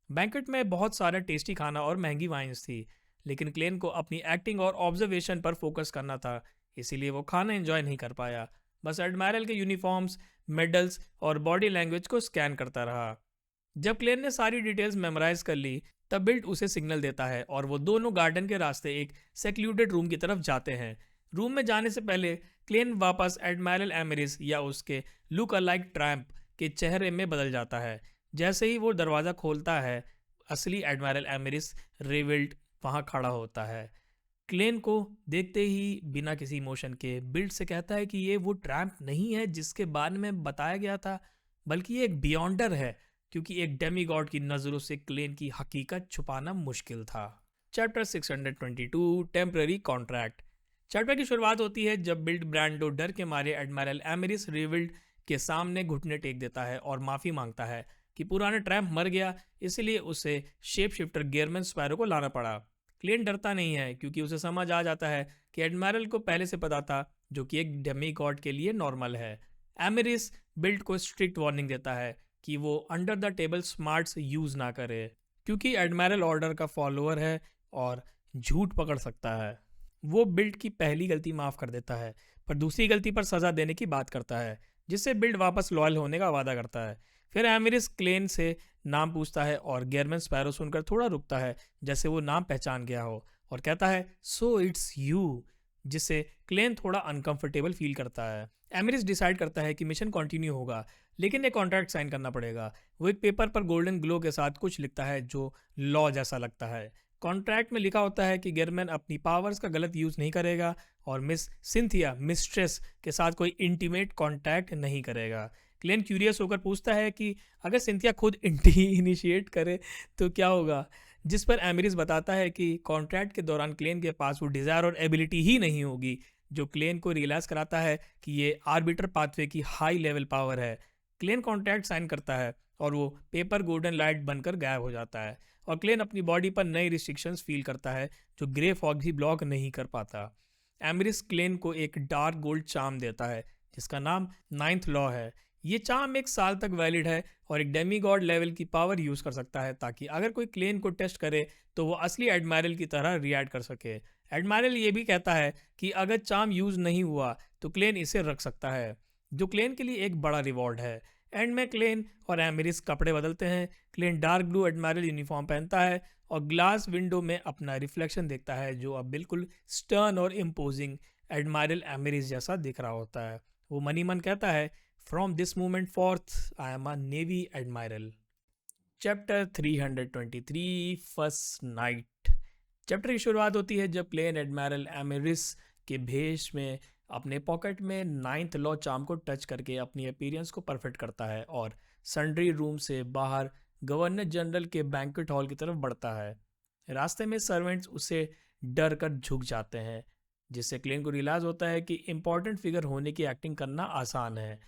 Speaker 1: बैंक्वेट में बहुत सारा टेस्टी खाना और महंगी वाइन्स थी, लेकिन क्लेन को अपनी एक्टिंग और ऑब्जर्वेशन पर फोकस करना था, इसीलिए वो खाना एंजॉय नहीं कर पाया, बस एडमायरल के यूनिफॉर्म्स, मेडल्स और बॉडी लैंग्वेज को स्कैन करता रहा। जब क्लेन ने सारी डिटेल्स मेमोराइज कर ली तब बिल्ट उसे सिग्नल देता है और वो दोनों गार्डन के रास्ते एक सेक्लूडेड रूम की तरफ जाते हैं। रूम में जाने से पहले क्लेन वापस एडमायरल एमिरिस या उसके लुक अलाइक ट्रैम्प के चेहरे में बदल जाता है। जैसे ही वो दरवाज़ा खोलता है, असली एडमायरल एमिरिस रिविल्ट वहाँ खड़ा होता है। क्लेन को देखते ही बिना किसी इमोशन के बिल्ट से कहता है कि ये वो ट्रैम्प नहीं है जिसके बारे में बताया गया था, बल्कि ये एक बियॉन्डर है, क्योंकि एक डेमीगॉड की नज़रों से क्लेन की हकीकत छुपाना मुश्किल था। Chapter 622 temporary contract. चैप्टर की शुरुआत होती है जब बिल्ट ब्रांडो डर के मारे एडमायरल एमिरिस रिविल्ट के सामने घुटने टेक देता है और माफ़ी मांगता है कि पुराना ट्रैम्प मर गया, इसलिए उसे शेप शिफ्टर गेयरमैन स्पैरो को लाना पड़ा। क्लेन डरता नहीं है क्योंकि उसे समझ आ जाता है कि एडमायरल को पहले से पता था, जो कि एक डेमी गॉड के लिए नॉर्मल है। एमिरिस बिल्ट को स्ट्रिक्ट वार्निंग देता है कि वो under the table smarts use ना करे, क्योंकि एडमायरल ऑर्डर का फॉलोअर है और झूठ पकड़ सकता है। वो बिल्ट की पहली गलती माफ़ कर देता है, पर दूसरी गलती पर सज़ा देने की बात करता है, जिससे बिल्ट वापस लॉयल होने का वादा करता है। फिर एमिरिस क्लेन से नाम पूछता है और गेयरमैन स्पैरो सुनकर थोड़ा रुकता है, जैसे वो नाम पहचान गया हो, और कहता है सो इट्स यू, जिससे क्लेन थोड़ा अनकंफर्टेबल फील करता है। एमिरिस डिसाइड करता है कि मिशन कंटिन्यू होगा, लेकिन एक कॉन्ट्रैक्ट साइन करना पड़ेगा। वो एक पेपर पर गोल्डन ग्लो के साथ कुछ लिखता है जो लॉ जैसा लगता है। कॉन्ट्रैक्ट में लिखा होता है कि गेयरमैन अपनी पावर्स का गलत यूज़ नहीं करेगा और मिस सिंथिया मिस्ट्रेस के साथ कोई इंटीमेट कॉन्टैक्ट नहीं करेगा। क्लेन क्यूरियस होकर पूछता है कि अगर सिंथिया खुद इनिशिएट करे तो क्या होगा, जिस पर एमिरिस बताता है कि कॉन्ट्रैक्ट के दौरान क्लेन के पास वो डिज़ायर और एबिलिटी ही नहीं होगी जो क्लेन को रियलाइज कराता है कि ये आर्बिटर पाथवे की हाई लेवल पावर है। क्लेन कॉन्ट्रैक्ट साइन करता है और वो पेपर गोल्डन लाइट बनकर गायब हो जाता है, और क्लेन अपनी बॉडी पर नई रिस्ट्रिक्शंस फील करता है जो ग्रे फॉग भी ब्लॉक नहीं कर पाता। एमरिस क्लेन को एक डार्क गोल्ड चार्म देता है जिसका नाम नाइन्थ लॉ है। ये चार्म एक साल तक वैलिड है और एक डेमी गॉड लेवल की पावर यूज कर सकता है, ताकि अगर कोई क्लेन को टेस्ट करे तो वो असली एडमायरल की तरह रिएक्ट कर सके। एडमायरल ये भी कहता है कि अगर चार्म यूज नहीं हुआ तो क्लेन इसे रख सकता है, जो क्लेन के लिए एक बड़ा रिवॉर्ड है। एंड में क्लेन और एमरिस कपड़े बदलते हैं। Klein dark blue admiral uniform पहनता है और ग्लास विंडो में अपना रिफ्लेक्शन देखता है, जो अब बिल्कुल स्टर्न और इम्पोजिंग एडमायरल एमरिस जैसा दिख रहा होता है। वो मनी मन कहता है, from this moment fourth I am a navy admiral. Chapter 323 first night. Chapter की शुरुआत होती है जब क्लेन एडमायरल एमरिस के भेष में अपने पॉकेट में नाइन्थ लॉ चार्म को टच करके अपनी अपीयरेंस को परफेक्ट करता है और सन्ड्री रूम से बाहर गवर्नर जनरल के बैंक्वेट हॉल की तरफ बढ़ता है। रास्ते में सर्वेंट्स उसे डर कर झुक जाते हैं, जिससे क्लेन को रियलाइज होता है कि इम्पोर्टेंट फिगर होने की एक्टिंग करना आसान है।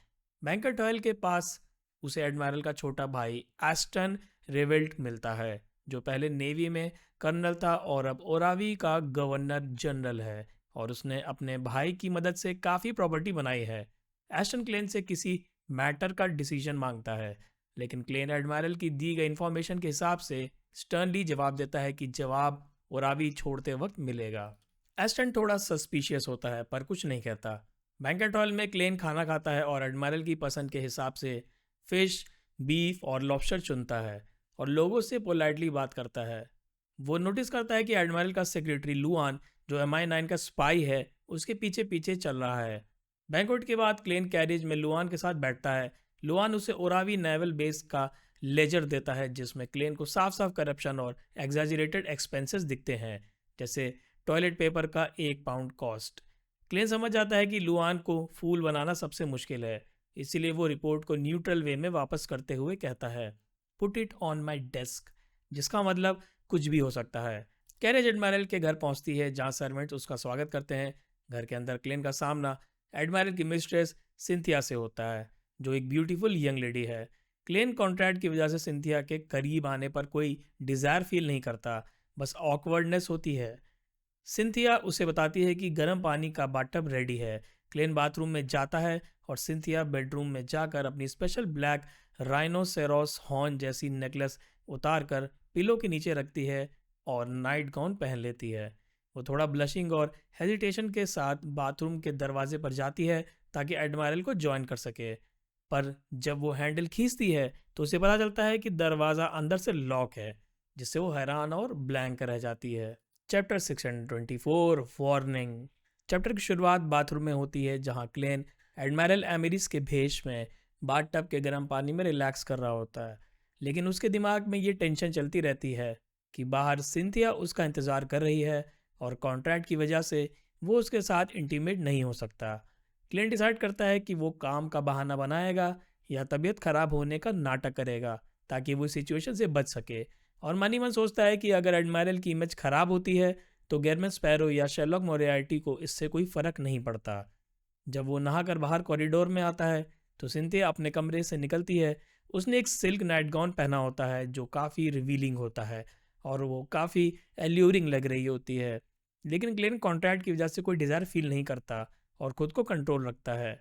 Speaker 1: बैंक्वेट हॉल के पास उसे एडमायरल का छोटा भाई एस्टन रेवेल्ट मिलता है, जो पहले नेवी में कर्नल था और अब ओरावी का गवर्नर जनरल है, और उसने अपने भाई की मदद से काफ़ी प्रॉपर्टी बनाई है। एस्टन क्लेन से किसी मैटर का डिसीजन मांगता है, लेकिन क्लेन एडमायरल की दी गई इंफॉर्मेशन के हिसाब से स्टर्नली जवाब देता है कि जवाब ओरावी छोड़ते वक्त मिलेगा। एस्टन थोड़ा सस्पिशियस होता है पर कुछ नहीं कहता। बैंकेट हॉल में क्लेन खाना खाता है और एडमायरल की पसंद के हिसाब से फिश, बीफ और लॉबस्टर चुनता है और लोगों से पोलाइटली बात करता है। वो नोटिस करता है कि एडमायरल का सेक्रेटरी लुआन, जो MI9 का स्पाई है, उसके पीछे पीछे चल रहा है। बैंक्वेट के बाद क्लेन कैरिज में लुआन के साथ बैठता है। लुआन उसे ओरावी नेवल बेस का लेजर देता है, जिसमें क्लेन को साफ साफ करप्शन और एग्जैजरेटेड एक्सपेंसेस दिखते हैं, जैसे टॉयलेट पेपर का 1 पाउंड कॉस्ट। क्लेन समझ जाता है कि लुआन को फूल बनाना सबसे मुश्किल है, इसीलिए वो रिपोर्ट को न्यूट्रल वे में वापस करते हुए कहता है, put it on my desk, जिसका मतलब कुछ भी हो सकता है। कैरेज एडमायरल के घर पहुंचती है, जहां सर्वेंट्स उसका स्वागत करते हैं। घर के अंदर क्लेन का सामना एडमायरल की मिस्ट्रेस सिंथिया से होता है, जो एक ब्यूटीफुल यंग लेडी है। क्लेन कॉन्ट्रैक्ट की वजह से सिंथिया के करीब आने पर कोई डिज़ायर फील नहीं करता, बस ऑकवर्डनेस होती है। सिंथिया उसे बताती है कि गर्म पानी का बाथटब रेडी है। क्लेन बाथरूम में जाता है और सिंथिया बेडरूम में जाकर अपनी स्पेशल ब्लैक राइनोसेरोस हॉर्न जैसी नेकलेस उतार कर पिलो के नीचे रखती है और नाइट गाउन पहन लेती है। वो थोड़ा ब्लशिंग और हेजिटेशन के साथ बाथरूम के दरवाजे पर जाती है ताकि एडमायरल को ज्वाइन कर सके, पर जब वो हैंडल खींचती है तो उसे पता चलता है कि दरवाज़ा अंदर से लॉक है, जिससे वो हैरान और ब्लैंक रह जाती है। Chapter 624 warning. चैप्टर की शुरुआत बाथरूम में होती है, जहां क्लेन एडमायरल एमरिस के भेष में बाथटब के गर्म पानी में रिलैक्स कर रहा होता है, लेकिन उसके दिमाग में ये टेंशन चलती रहती है कि बाहर सिंथिया उसका इंतज़ार कर रही है और कॉन्ट्रैक्ट की वजह से वो उसके साथ इंटीमेट नहीं हो सकता। क्लेन डिसाइड करता है कि वो काम का बहाना बनाएगा या तबीयत खराब होने का नाटक करेगा ताकि वो सिचुएशन से बच सके, और मनी मन सोचता है कि अगर एडमायरल की इमेज खराब होती है तो गेरमेन स्पैरो या शेरलॉक मोरियार्टी को इससे कोई फ़र्क नहीं पड़ता। जब वो नहाकर बाहर कॉरिडोर में आता है तो सिंथिया अपने कमरे से निकलती है। उसने एक सिल्क नाइट गाउन पहना होता है जो काफ़ी रिवीलिंग होता है और वो काफ़ी एल्यूरिंग लग रही होती है, लेकिन क्लेन कॉन्ट्रैक्ट की वजह से कोई डिज़ायर फील नहीं करता और ख़ुद को कंट्रोल रखता है।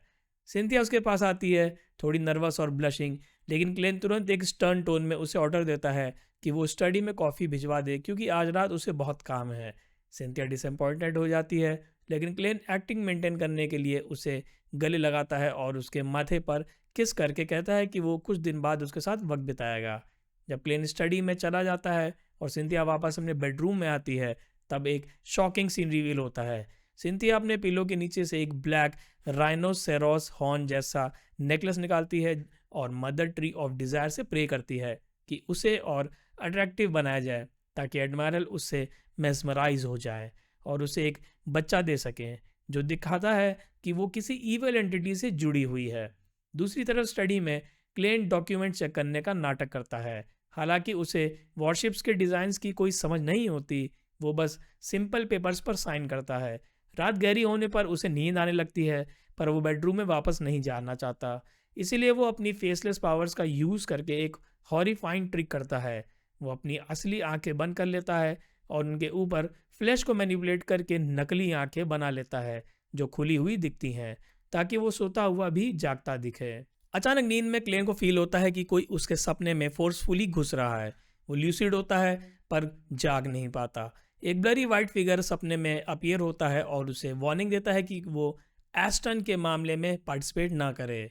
Speaker 1: सिंथिया उसके पास आती है, थोड़ी नर्वस और ब्लशिंग, लेकिन क्लेन तुरंत एक स्टर्न टोन में उसे ऑर्डर देता है कि वो स्टडी में कॉफ़ी भिजवा दे, क्योंकि आज रात उसे बहुत काम है। सिंथिया डिसअपॉइंटेड हो जाती है, लेकिन क्लेन एक्टिंग मेंटेन करने के लिए उसे गले लगाता है और उसके माथे पर किस करके कहता है कि वो कुछ दिन बाद उसके साथ वक्त बिताएगा। जब क्लेन स्टडी में चला जाता है और सिंथिया वापस अपने बेडरूम में आती है, तब एक शॉकिंग सीन रिवील होता है। सिंथिया अपने पिलो के नीचे से एक ब्लैक राइनोसेरोस हॉर्न जैसा नेकलेस निकालती है और मदर ट्री ऑफ डिज़ायर से प्रे करती है कि उसे और अट्रैक्टिव बनाया जाए ताकि एडमायरल उससे मेस्मराइज हो जाए और उसे एक बच्चा दे सके, जो दिखाता है कि वो किसी ईवल एंटिटी से जुड़ी हुई है। दूसरी तरफ स्टडी में क्लेन डॉक्यूमेंट चेक करने का नाटक करता है। हालांकि उसे वॉरशिप्स के डिज़ाइंस की कोई समझ नहीं होती, वो बस सिंपल पेपर्स पर साइन करता है। रात गहरी होने पर उसे नींद आने लगती है, पर वो बेडरूम में वापस नहीं जाना चाहता। इसीलिए वो अपनी फेसलेस पावर्स का यूज़ करके एक हॉरिफाइंग ट्रिक करता है। वो अपनी असली आंखें बंद कर लेता है और उनके ऊपर फ्लैश को मैनिपुलेट करके नकली आंखें बना लेता है जो खुली हुई दिखती हैं, ताकि वो सोता हुआ भी जागता दिखे। अचानक नींद में क्लेन को फील होता है कि कोई उसके सपने में फोर्सफुली घुस रहा है। वो ल्यूसिड होता है पर जाग नहीं पाता। एक ब्लरी वाइट फिगर सपने में अपीयर होता है और उसे वार्निंग देता है कि वो एस्टन के मामले में पार्टिसिपेट ना करे।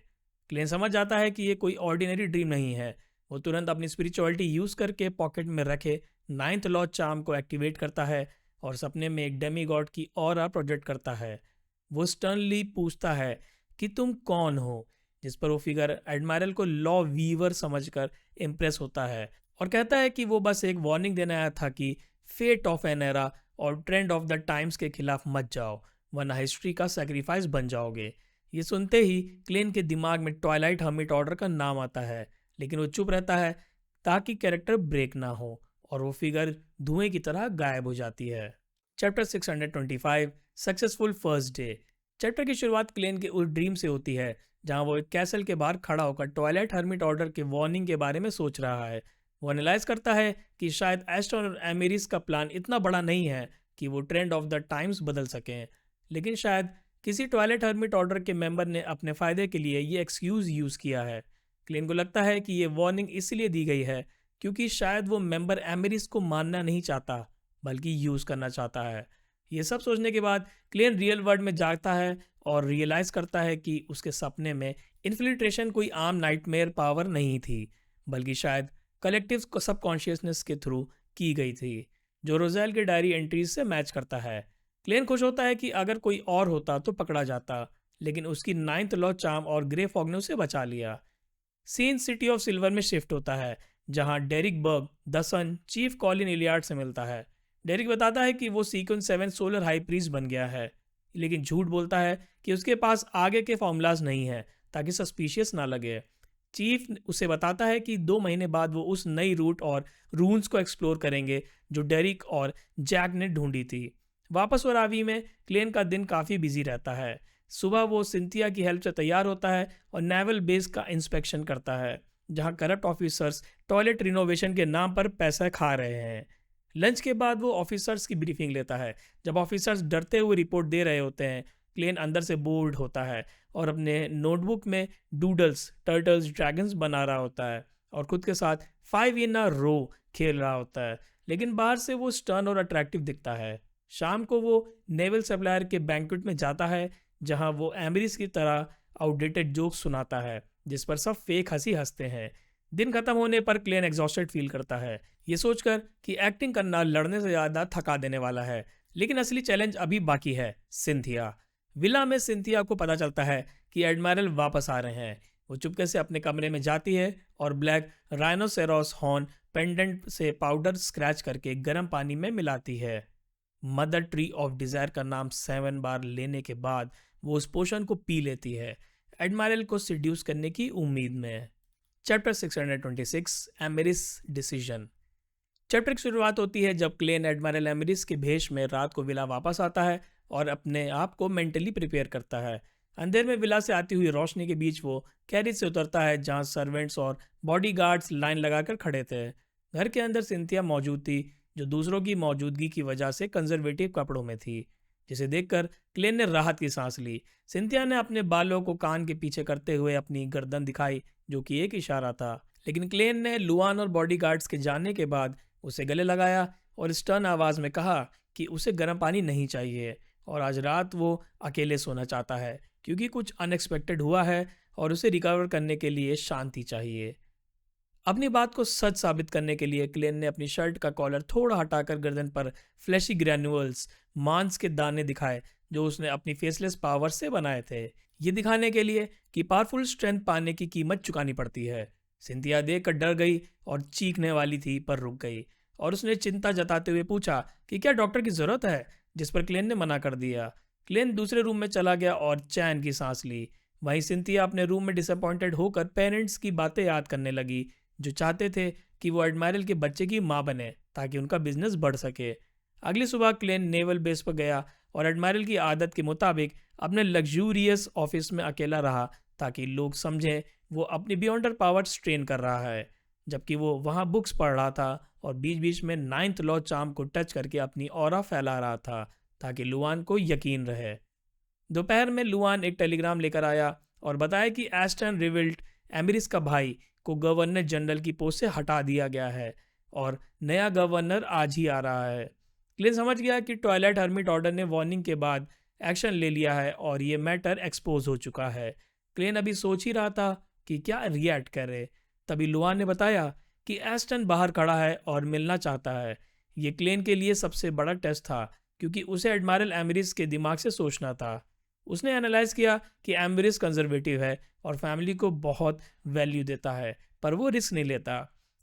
Speaker 1: क्लेन समझ जाता है कि ये कोई ऑर्डिनरी ड्रीम नहीं है। वो तुरंत अपनी स्पिरिचुअलिटी यूज़ करके पॉकेट में रखे नाइन्थ लॉ चार्म को एक्टिवेट करता है और सपने में एक डेमी गॉड की ऑरा प्रोजेक्ट करता है। वो स्टर्नली पूछता है कि तुम कौन हो, जिस पर वो फिगर एडमायरल को लॉ वीवर समझकर इम्प्रेस होता है और कहता है कि वो बस एक वार्निंग देने आया था कि फेट ऑफ एन एरा और ट्रेंड ऑफ द टाइम्स के खिलाफ मत जाओ, वरना हिस्ट्री का सेक्रीफाइस बन जाओगे। ये सुनते ही क्लेन के दिमाग में ट्वाइलाइट हर्मिट ऑर्डर का नाम आता है, लेकिन वो चुप रहता है ताकि कैरेक्टर ब्रेक ना हो, और वो फिगर धुएं की तरह गायब हो जाती है। Chapter 625 successful first day. Chapter की शुरुआत क्लेन के उस ड्रीम से होती है जहां वो एक कैसल के बाहर खड़ा होकर ट्वाइलाइट हर्मिट ऑर्डर के वार्निंग के बारे में सोच रहा है। वो एनालाइज करता है कि शायद एस्टन और एमेरिस का प्लान इतना बड़ा नहीं है कि वो ट्रेंड ऑफ द टाइम्स बदल सकें, लेकिन शायद किसी ट्वाइलाइट हर्मिट ऑर्डर के मेंबर ने अपने फ़ायदे के लिए ये एक्सक्यूज़ यूज़ किया है। क्लेन को लगता है कि ये वार्निंग इसलिए दी गई है क्योंकि शायद वो मेंबर एमेरिस को मानना नहीं चाहता बल्कि यूज़ करना चाहता है। ये सब सोचने के बाद क्लेन रियल वर्ल्ड में जागता है और रियलाइज़ करता है कि उसके सपने में इन्फिल्ट्रेशन कोई आम नाइटमेयर पावर नहीं थी, बल्कि शायद कलेक्टिव सबकॉन्शियसनेस के थ्रू की गई थी, जो रोज़ेल के डायरी एंट्रीज से मैच करता है। क्लेन खुश होता है कि अगर कोई और होता तो पकड़ा जाता, लेकिन उसकी नाइन्थ लॉ चार्म और ग्रे फॉग ने उसे बचा लिया। सीन सिटी ऑफ सिल्वर में शिफ्ट होता है, जहां Derrick Berg the sun chief Colin Iliad से मिलता है। डेरिक बताता है कि वो सीक्वेंस 7 सोलर हाई प्रीस्ट बन गया है, लेकिन झूठ बोलता है कि उसके पास आगे के फॉर्मूलाज नहीं है ताकि सस्पिशियस ना लगे। चीफ उसे बताता है कि 2 महीने बाद वो उस नई रूट और रून्स को एक्सप्लोर करेंगे जो डेरिक और जैक ने ढूंढी थी। वापस वरावी में क्लेन का दिन काफ़ी बिजी रहता है। सुबह वो सिंथिया की हेल्प से तैयार होता है और नेवल बेस का इंस्पेक्शन करता है, जहां करप्ट ऑफिसर्स टॉयलेट रिनोवेशन के नाम पर पैसा खा रहे हैं। लंच के बाद वो ऑफिसर्स की ब्रीफिंग लेता है। जब ऑफिसर्स डरते हुए रिपोर्ट दे रहे होते हैं, क्लेन अंदर से बोर्ड होता है और अपने नोटबुक में डूडल्स, टर्टल्स, ड्रैगन्स बना रहा होता है और खुद के साथ 5 इन अ रो खेल रहा होता है, लेकिन बाहर से वो स्टर्न और अट्रैक्टिव दिखता है। शाम को वो नेवल सप्लायर के बैंक्वेट में जाता है, जहां वो एमरिस की तरह आउटडेटेड जोक्स सुनाता है जिस पर सब फेक हंसी हंसते हैं। दिन खत्म होने पर क्लेन एग्जॉस्टेड फील करता है, ये सोचकर कि एक्टिंग करना लड़ने से ज़्यादा थका देने वाला है। लेकिन असली चैलेंज अभी बाकी है, सिंथिया। विला में सिंथिया को पता चलता है कि एडमायरल वापस आ रहे हैं। वो चुपके से अपने कमरे में जाती है और ब्लैक राइनोसेरोस हॉर्न पेंडेंट से पाउडर स्क्रैच करके गर्म पानी में मिलाती है। मदर ट्री ऑफ डिज़ायर का नाम 7 बार लेने के बाद वो उस पोशन को पी लेती है, एडमायरल को सिड्यूस करने की उम्मीद में। Chapter 626 एमेरिस decision. चैप्टर की शुरुआत होती है जब क्लेन एडमायरल एमेरिस के भेष में रात को विला वापस आता है और अपने आप को मेंटली प्रिपेयर करता है। अंधेर में विला से आती हुई रोशनी के बीच वो कैरिज से उतरता है, जहां सर्वेंट्स और बॉडीगार्ड्स लाइन लगाकर खड़े थे। घर के अंदर सिंथिया मौजूद थी, जो दूसरों की मौजूदगी की वजह से कंजर्वेटिव कपड़ों में थी, जिसे देखकर क्लेन ने राहत की सांस ली। सिंथिया ने अपने बालों को कान के पीछे करते हुए अपनी गर्दन दिखाई, जो कि एक इशारा था, लेकिन क्लेन ने लुआन और बॉडीगार्ड्स के जाने के बाद उसे गले लगाया और स्टर्न आवाज़ में कहा कि उसे गर्म पानी नहीं चाहिए और आज रात वो अकेले सोना चाहता है क्योंकि कुछ अनएक्सपेक्टेड हुआ है और उसे रिकवर करने के लिए शांति चाहिए। अपनी बात को सच साबित करने के लिए क्लेन ने अपनी शर्ट का कॉलर थोड़ा हटाकर गर्दन पर फ्लैशी ग्रैन्युअल्स, मांस के दाने दिखाए जो उसने अपनी फेसलेस पावर से बनाए थे, ये दिखाने के लिए कि पावरफुल स्ट्रेंथ पाने की कीमत चुकानी पड़ती है। सिंथिया देखकर डर गई और चीखने वाली थी पर रुक गई और उसने चिंता जताते हुए पूछा कि क्या डॉक्टर की ज़रूरत है, जिस पर क्लेन ने मना कर दिया। क्लेन दूसरे रूम में चला गया और चैन की सांस ली। वहीं सिंथिया अपने रूम में डिसअपॉइंटेड होकर पेरेंट्स की बातें याद करने लगी, जो चाहते थे कि वो एडमायरल के बच्चे की माँ बने ताकि उनका बिजनेस बढ़ सके। अगली सुबह क्लेन नेवल बेस पर गया और एडमायरल की आदत के मुताबिक अपने लग्जूरियस ऑफिस में अकेला रहा ताकि लोग समझें वो अपनी बियॉन्डर पावर स्ट्रेन कर रहा है, जबकि वो वहाँ बुक्स पढ़ रहा था और बीच बीच में नाइन्थ लॉ चार्म को टच करके अपनी ऑरा फैला रहा था ताकि लुआन को यकीन रहे। दोपहर में लुआन एक टेलीग्राम लेकर आया और बताया कि एस्टन रिविल्ट, एमिरिस का भाई, को गवर्नर जनरल की पोस्ट से हटा दिया गया है और नया गवर्नर आज ही आ रहा है। क्लिन समझ गया कि टॉयलेट हर्मिट ऑर्डर ने वार्निंग के बाद एक्शन ले लिया है और ये मैटर एक्सपोज हो चुका है। क्लेन अभी सोच ही रहा था कि क्या रिएक्ट करे, तभी लुआन ने बताया कि एस्टन बाहर खड़ा है और मिलना चाहता है। ये क्लेन के लिए सबसे बड़ा टेस्ट था क्योंकि उसे एडमायरल एमिरिस के दिमाग से सोचना था। उसने एनालाइज किया कि एमिरिस कंजर्वेटिव है और फैमिली को बहुत वैल्यू देता है, पर वो रिस्क नहीं लेता।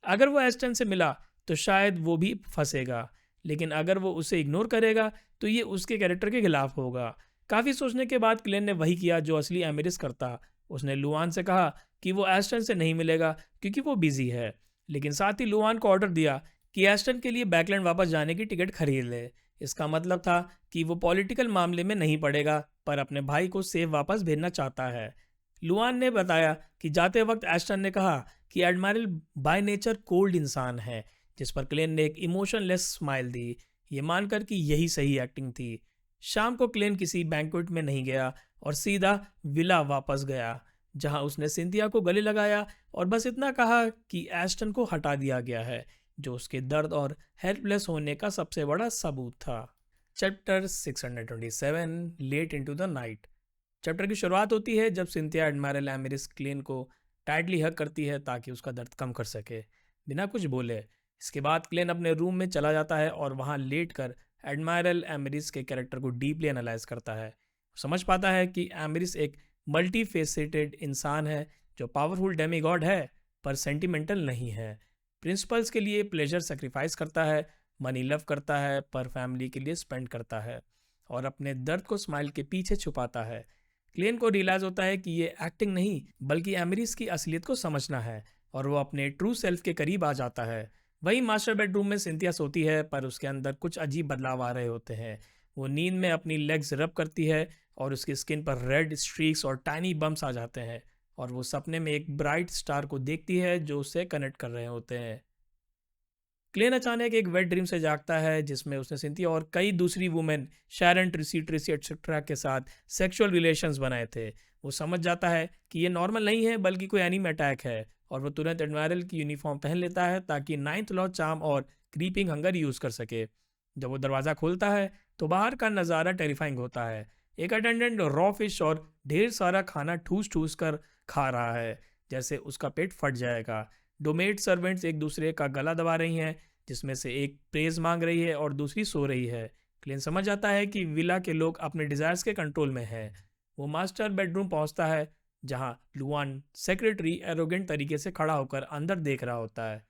Speaker 1: अगर वो एस्टन से मिला तो शायद वो भी फंसेगा, लेकिन अगर वो उसे इग्नोर करेगा तो ये उसके कैरेक्टर के खिलाफ होगा। काफ़ी सोचने के बाद क्लेन ने वही किया जो असली एमिरिस करता। उसने लुआन से कहा कि वो एस्टन से नहीं मिलेगा क्योंकि वो बिजी है, लेकिन साथ ही लुआन को ऑर्डर दिया कि एस्टन के लिए बैकलैंड वापस जाने की टिकट खरीद ले। इसका मतलब था कि वो पॉलिटिकल मामले में नहीं पड़ेगा, पर अपने भाई को सेफ वापस भेजना चाहता है। लुआन ने बताया कि जाते वक्त एस्टन ने कहा कि एडमायरल बाय नेचर कोल्ड इंसान है, जिस पर क्लेन ने एक इमोशनलेस स्माइल दी, ये मानकर कि यही सही एक्टिंग थी। शाम को क्लेन किसी बैंक्वेट में नहीं गया और सीधा विला वापस गया, जहां उसने सिंथिया को गले लगाया और बस इतना कहा कि एस्टन को हटा दिया गया है, जो उसके दर्द और हेल्पलेस होने का सबसे बड़ा सबूत था। Chapter 627 late into the night. Chapter की शुरुआत होती है जब सिंथिया एडमायरल एमिरिस क्लेन को टाइटली हग करती है ताकि उसका दर्द कम कर सके, बिना कुछ बोले। इसके बाद क्लेन अपने रूम में चला जाता है और वहाँ लेट कर एडमायरल एमिरिस के कैरेक्टर को डीपली एनालाइज करता है। समझ पाता है कि एमिरिस एक मल्टी फेसेटेड इंसान है जो पावरफुल डेमीगॉड है पर सेंटिमेंटल नहीं है। प्रिंसिपल्स के लिए प्लेजर सेक्रीफाइस करता है, मनी लव करता है पर फैमिली के लिए स्पेंड करता है और अपने दर्द को स्माइल के पीछे छुपाता है। क्लेन को रियलाइज होता है कि ये एक्टिंग नहीं बल्कि एमिरिस की असलियत को समझना है और वो अपने ट्रू सेल्फ के करीब आ जाता है। वही मास्टर बेडरूम में सिंथिया सोती है पर उसके अंदर कुछ अजीब बदलाव आ रहे होते हैं। वो नींद में अपनी लेग्स रब करती है और उसकी स्किन पर रेड स्ट्रीक्स और टाइनी बम्प्स आ जाते हैं और वो सपने में एक ब्राइट स्टार को देखती है जो उससे कनेक्ट कर रहे होते हैं। क्लेन अचानक एक वेट ड्रीम से जागता है जिसमें उसने सिंथिया और कई दूसरी वुमेन, शैरन, ट्रिसी एटसेट्रा के साथ सेक्सुअल रिलेशंस बनाए थे। वो समझ जाता है कि ये नॉर्मल नहीं है बल्कि कोई एनीम अटैक है और वो तुरंत एडमायरल की यूनिफॉर्म पहन लेता है ताकि नाइन्थ लॉ चार्म और क्रीपिंग हंगर यूज़ कर सके। जब वो दरवाज़ा खोलता है तो बाहर का नज़ारा टेरिफाइंग होता है। एक अटेंडेंट रॉ फिश और ढेर सारा खाना ठूस ठूस कर खा रहा है जैसे उसका पेट फट जाएगा। डोमेट सर्वेंट्स एक दूसरे का गला दबा रही हैं, जिसमें से एक प्रेज मांग रही है और दूसरी सो रही है। क्लेन समझ जाता है कि विला के लोग अपने डिज़ायर्स के कंट्रोल में हैं। वो मास्टर बेडरूम पहुंचता है जहां लुआन सेक्रेटरी एरोगेंट तरीके से खड़ा होकर अंदर देख रहा होता है।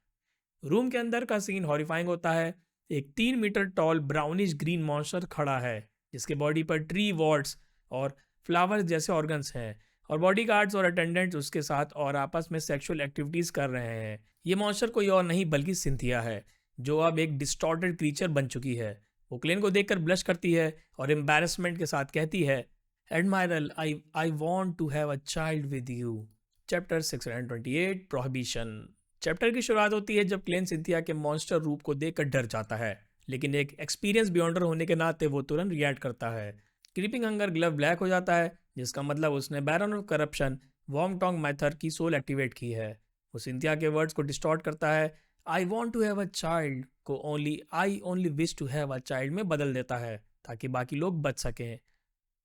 Speaker 1: रूम के अंदर का सीन हॉरिफाइंग होता है। एक 3 meter tall brownish green monster खड़ा है जिसके बॉडी पर ट्री वॉर्ड्स और फ्लावर्स जैसे ऑर्गन्स हैं और बॉडी गार्ड्स और अटेंडेंट्स उसके साथ और आपस में सेक्सुअल एक्टिविटीज़ कर रहे हैं। ये मॉन्स्टर कोई और नहीं बल्कि सिंथिया है, जो अब एक डिस्टॉर्टेड क्रीचर बन चुकी है। वो क्लेन को देखकर ब्लश करती है और एम्बैरेसमेंट के साथ कहती है, admiral, I want to have a child with you. Chapter 628 prohibition. Chapter की शुरुआत होती है जब क्लेन सिंथिया के मॉन्स्टर रूप को देखकर डर जाता है, लेकिन एक एक्सपीरियंस बियॉन्डर होने के नाते वो तुरंत रिएक्ट करता है। क्रीपिंग हंगर ग्लव ब्लैक हो जाता है, जिसका मतलब उसने बैरन ऑफ करप्शन वॉन्ग टोंग मैथर की सोल एक्टिवेट की है। वो सिंथिया के वर्ड्स को डिस्टॉर्ट करता है। I want to have a child को I only wish to have a child में बदल देता है ताकि बाकी लोग बच सकें।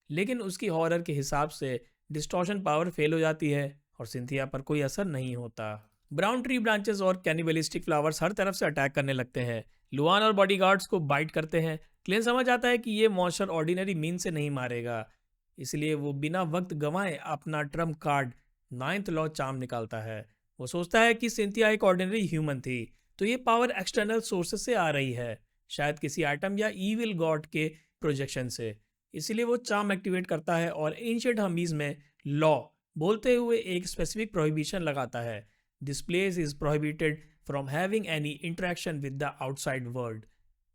Speaker 1: लेकिन उसकी हॉरर के हिसाब से डिस्टॉर्शन पावर फेल हो जाती है और सिंथिया पर कोई असर नहीं होता। ब्राउन ट्री ब्रांचेस और कैनिबलिस्टिक फ्लावर्स हर तरफ से अटैक करने लगते हैं। लुआन और बॉडीगार्ड्स को बाइट करते हैं। क्लेन समझ आता है कि ये मॉन्स्टर ऑर्डिनरी मीन से नहीं मारेगा, इसलिए वो बिना वक्त गंवाए अपना Trump card ninth law charm निकालता है। वो सोचता है कि सिंथिया एक ऑर्डिनरी ह्यूमन थी, तो ये पावर एक्सटर्नल सोर्सेस से आ रही है, शायद किसी आइटम या ईविल गॉड के प्रोजेक्शन से। इसलिए वो चार्म एक्टिवेट करता है और एंशिएंट हमीज में लॉ बोलते हुए एक स्पेसिफिक प्रोहिबिशन लगाता है। This place is prohibited from having any interaction with the outside world.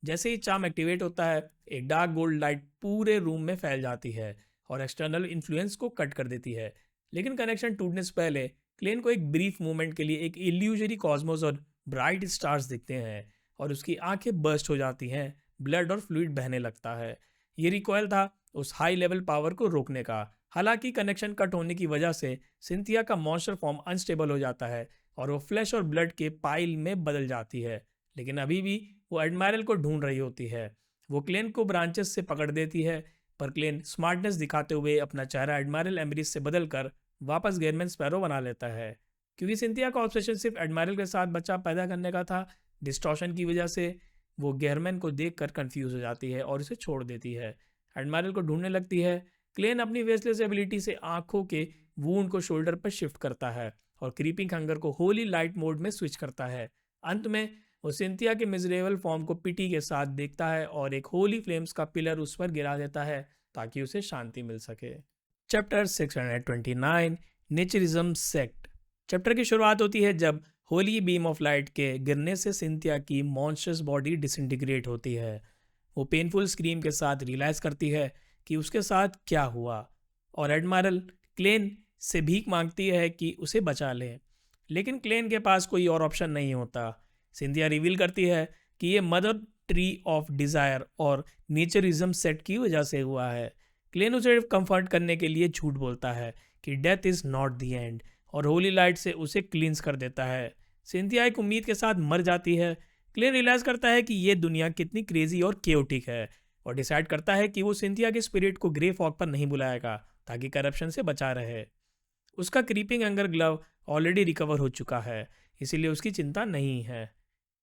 Speaker 1: जैसे ही चार्म एक्टिवेट होता है, एक डार्क गोल्ड लाइट पूरे रूम में फैल जाती है और एक्सटर्नल इन्फ्लुएंस को कट कर देती है। लेकिन कनेक्शन टूटने से पहले क्लेन को एक ब्रीफ मोमेंट के लिए एक इल्यूजरी कॉस्मोस और ब्राइट स्टार्स दिखते हैं और उसकी आंखें बर्स्ट हो जाती हैं, ब्लड और फ्लूइड बहने लगता है। ये रिकॉयल था उस हाई लेवल पावर को रोकने का। हालांकि कनेक्शन कट होने की वजह से सिंथिया का मॉन्स्टर फॉर्म अनस्टेबल हो जाता है और वो फ्लैश और ब्लड के पाइल में बदल जाती है। लेकिन अभी भी वो एडमायरल को ढूंढ रही होती है। वो क्लेन को ब्रांचेस से पकड़ देती है, पर क्लेन स्मार्टनेस दिखाते हुए अपना चेहरा एडमायरल एम्ब्रिस से बदलकर वापस गेयरमैन स्पैरो बना लेता है। क्योंकि सिंथिया का ऑब्सेशन सिर्फ एडमायरल के साथ बच्चा पैदा करने का था, डिस्टॉर्शन की वजह से वो गेयरमैन को देखकर कंफ्यूज हो जाती है और उसे छोड़ देती है। एडमायरल को ढूंढने लगती है। क्लेन अपनी वेस्टलेस एबिलिटी से आंखों के वूंड को शोल्डर पर शिफ्ट करता है और क्रीपिंग हंगर को होली लाइट मोड में स्विच करता है। अंत में वो सिंथिया के मिजरेबल फॉर्म को पिटी के साथ देखता है और एक होली फ्लेम्स का पिलर उस पर गिरा देता है ताकि उसे शांति मिल सके। Chapter 629 नेचरिज्म sect. चैप्टर की शुरुआत होती है जब होली बीम ऑफ लाइट के गिरने से सिंथिया की मॉन्स्टर्स बॉडी डिसइंटीग्रेट होती है। वो पेनफुल स्क्रीम के साथ रियलाइज करती है कि उसके साथ क्या हुआ और एडमायरल क्लेन से भीख मांगती है कि उसे बचा ले। लेकिन क्लेन के पास कोई और ऑप्शन नहीं होता। सिंथिया रिवील करती है कि ये मदर ट्री ऑफ डिज़ायर और नेचरिज्म सेट की वजह से हुआ है। क्लेन उसे कंफर्ट करने के लिए झूठ बोलता है कि death is not the end और होली लाइट से उसे क्लींस कर देता है। सिंथिया एक उम्मीद के साथ मर जाती है। क्लेन रियलाइज करता है कि ये दुनिया कितनी क्रेजी और केओटिक है और डिसाइड करता है कि वो सिंथिया के स्पिरिट को ग्रे फॉग पर नहीं बुलाएगा ताकि करप्शन से बचा रहे। उसका creeping hunger glove already recover हो चुका है, इसीलिए उसकी चिंता नहीं है।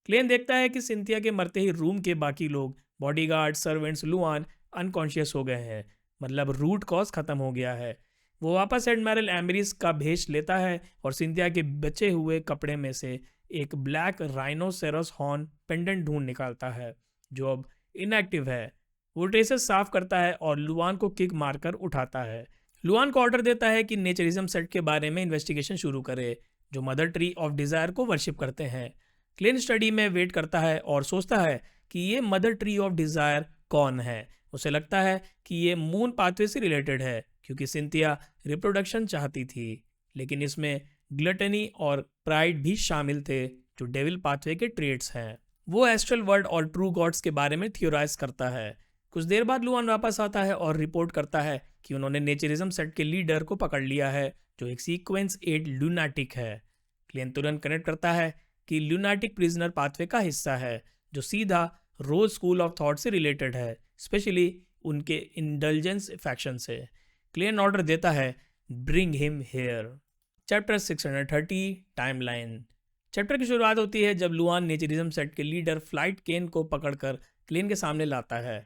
Speaker 1: क्लेन देखता है कि सिंथिया के मरते ही रूम के बाकी लोग, बॉडीगार्ड, सर्वेंट्स, लुआन अनकॉन्शियस हो गए हैं। मतलब रूट कॉज खत्म हो गया है। वो वापस एडमायरल एम्ब्रिस का भेष लेता है और सिंथिया के बचे हुए कपड़े में से एक ब्लैक राइनोसेरस हॉर्न पेंडेंट ढूंढ निकालता है जो अब इनएक्टिव है। वो ट्रेसेस साफ करता है और लुआन को किक मारकर उठाता है। लुआन को ऑर्डर देता है कि नेचरिज्म सेट के बारे में इन्वेस्टिगेशन शुरू करे, जो मदर ट्री ऑफ डिज़ायर को वर्शिप करते हैं। क्लेन स्टडी में वेट करता है और सोचता है कि ये मदर ट्री ऑफ डिज़ायर कौन है। उसे लगता है कि ये मून पाथवे से रिलेटेड है क्योंकि सिंथिया रिप्रोडक्शन चाहती थी, लेकिन इसमें ग्लटनी और प्राइड भी शामिल थे जो डेविल पाथवे के ट्रेट्स हैं। वो एस्ट्रल वर्ल्ड और ट्रू गॉड्स के बारे में थियोराइज करता है। कुछ देर बाद लुआन वापस आता है और रिपोर्ट करता है कि उन्होंने नेचरिज्म सेट के लीडर को पकड़ लिया है जो एक सीक्वेंस 8 लूनाटिक है। क्लेन तुरंत कनेक्ट करता है कि लूनाटिक प्रिजनर पाथवे का हिस्सा है जो सीधा रोज स्कूल ऑफ थॉट से रिलेटेड है, स्पेशली उनके इंडल्जेंस फैक्शन से। क्लेन ऑर्डर देता है, bring him hair. Chapter 630 timeline. Chapter की शुरुआत होती है जब लुआन नेचरिज्म सेट के लीडर फ्लाइट केन को पकड़कर क्लेन के सामने लाता है।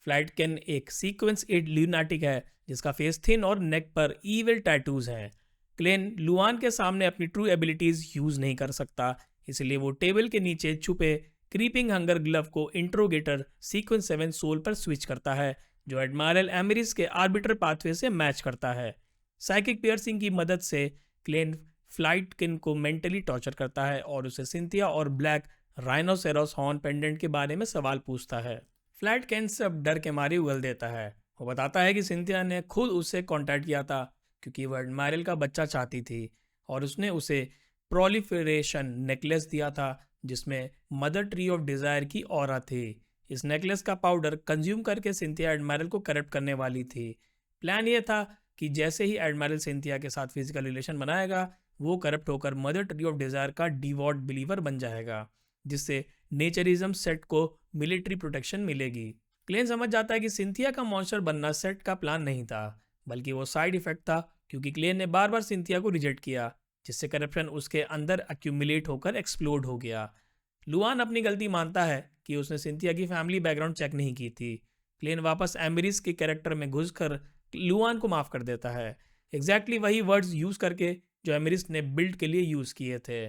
Speaker 1: फ्लाइट केन एक सीक्वेंस 8 ल्यूनाटिक है जिसका फेस थिन और नेक पर ईविल टैटूज हैं। क्लेन लुआन के सामने अपनी ट्रू एबिलिटीज यूज नहीं कर सकता, इसलिए वो टेबल के नीचे छुपे क्रीपिंग हंगर ग्लव को इंट्रोगेटर सीक्वेंस 7 सोल पर स्विच करता है जो एडमायरल एम्ब्रिस के आर्बिटर पाथवे से मैच करता है। साइकिक पियर्सिंग की मदद से क्लेन फ्लाइट किन को मेंटली टॉर्चर करता है और उसे सिंथिया और ब्लैक राइनोसेरस हॉर्न पेंडेंट के बारे में सवाल पूछता है। फ्लाइट कैन से अब डर के मारे उगल देता है। वो बताता है कि सिंथिया ने खुद उससे कांटेक्ट किया था क्योंकि वह एडमायरल का बच्चा चाहती थी और उसने उसे प्रोलिफरेशन नेकलेस दिया था जिसमें मदर ट्री ऑफ डिज़ायर की ऑरा थी। इस नेकलेस का पाउडर कंज्यूम करके सिंथिया एडमायरल को करप्ट करने वाली थी। प्लान ये था कि जैसे ही एडमायरल सिंथिया के साथ फिजिकल रिलेशन बनाएगा वो करप्ट होकर मदर ट्री ऑफ डिज़ायर का डिवॉट बिलीवर बन जाएगा, जिससे नेचरिज्म सेट को मिलिट्री प्रोटेक्शन मिलेगी। क्लेन समझ जाता है कि सिंथिया का मॉन्स्टर बनना सेट का प्लान नहीं था, बल्कि वो साइड इफेक्ट था क्योंकि क्लेन ने बार बार सिंथिया को रिजेक्ट किया, जिससे करप्शन उसके अंदर एक्यूमुलेट होकर एक्सप्लोड हो गया। लुआन अपनी गलती मानता है कि उसने सिंथिया की फैमिली बैकग्राउंड चेक नहीं की थी। क्लेन वापस एम्ब्रिस के कैरेक्टर में घुसकर लुआन को माफ़ कर देता है, एग्जैक्टली वही वर्ड्स यूज़ करके जो एम्ब्रिस ने बिल्ड के लिए यूज़ किए थे।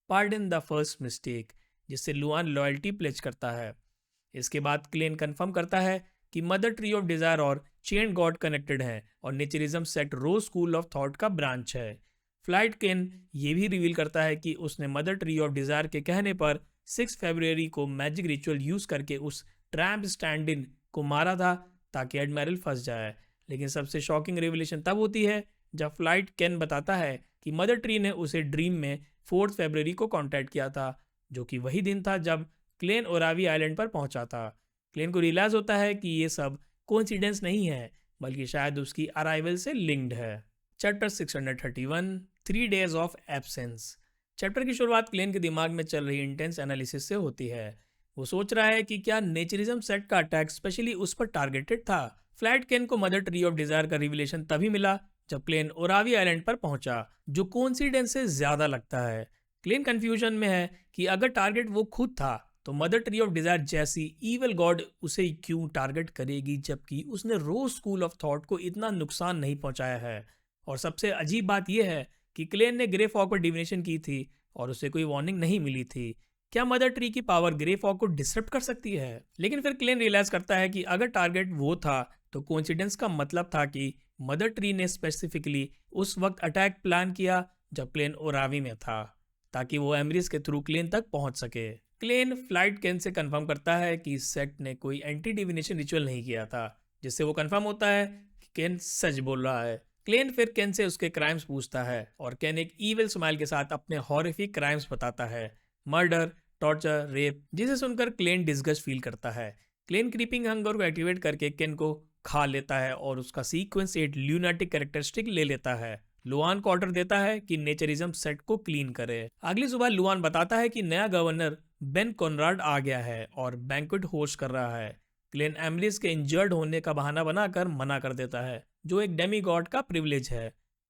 Speaker 1: पार्डन द फर्स्ट मिस्टेक, जिससे लुआन लॉयल्टी प्लेज करता है। इसके बाद क्लेन कंफर्म करता है कि मदर ट्री ऑफ डिज़ायर और चेन गॉड कनेक्टेड हैं और naturism set rose school of thought का ब्रांच है। फ्लाइट केन ये भी रिवील करता है कि उसने मदर ट्री ऑफ डिज़ायर के कहने पर 6 फरवरी को मैजिक रिचुअल यूज़ करके उस ट्रैम्प स्टैंड इन को मारा था ताकि एडमिरल फंस जाए। लेकिन सबसे शॉकिंग रिवलेशन तब होती है जब फ्लाइट केन बताता है कि मदर ट्री ने उसे ड्रीम में 4 फरवरी को कांटेक्ट किया था, जो कि वही दिन था जब क्लेन ओरावी आइलैंड पर पहुंचा था। क्लेन को रियलाइज होता है कि ये सब कोइंसिडेंस नहीं है, बल्कि शायद उसकी अराइवल से लिंक्ड है। Chapter 631 3 days of absence. Chapter की शुरुआत क्लेन के दिमाग में चल रही इंटेंस एनालिसिस से होती है। वो सोच रहा है कि क्या नेचरिज्म सेट का अटैक स्पेशली उस पर टारगेटेड था। फ्लाइट केन को मदर ट्री ऑफ डिजायर का रिविलेशन तभी मिला जब क्लेन ओरावी आइलैंड पर पहुंचा, जो कोइंसिडेंस से ज्यादा लगता है। क्लेन कंफ्यूजन में है कि अगर टारगेट वो खुद था तो मदर ट्री ऑफ डिजायर जैसी ईविल गॉड उसे क्यों टारगेट करेगी, जबकि उसने रोज स्कूल ऑफ थॉट को इतना नुकसान नहीं पहुंचाया है। और सबसे अजीब बात यह है कि क्लेन ने ग्रे फॉग पर डिविनेशन की थी और उसे कोई वार्निंग नहीं मिली थी। क्या मदर ट्री की पावर ग्रे फॉग को डिसरप्ट कर सकती है? लेकिन फिर क्लेन रियलाइज करता है कि अगर टारगेट वो था तो कोइंसिडेंस का मतलब था कि मदर ट्री ने स्पेसिफिकली उस वक्त अटैक प्लान किया जब क्लेन ओरावी में था, ताकि वो एमरिस के थ्रू क्लेन तक पहुंच सके। क्लेन फ्लाइट केन से कंफर्म करता है कि सेट ने कोई एंटी डिविनेशन रिचुअल नहीं किया था, जिससे वो कंफर्म होता है कि केन सच बोल रहा है। क्लेन फिर केन से उसके क्राइम्स पूछता है और केन एक ईविल स्माइल के साथ अपने हॉरिफिक क्राइम्स बताता है, मर्डर, टॉर्चर, रेप, जिसे सुनकर क्लेन डिस्गस्ट फील करता है। क्लेन क्रीपिंग हंगर को एक्टिवेट करके केन को खा लेता है और उसका सीक्वेंस 8 ल्यूनाटिक कैरेक्टरिस्टिक ले लेता है। लुआन को ऑर्डर देता है कि नेचरिज्म सेट को क्लीन करे। अगली सुबह लुआन बताता है कि नया गवर्नर बेन कॉनराड आ गया है और बैंक्वेट होस्ट कर रहा है। क्लेन एमरिस के इंजर्ड होने का बहाना बनाकर मना कर देता है, जो एक डेमी गॉड का प्रिविलेज है।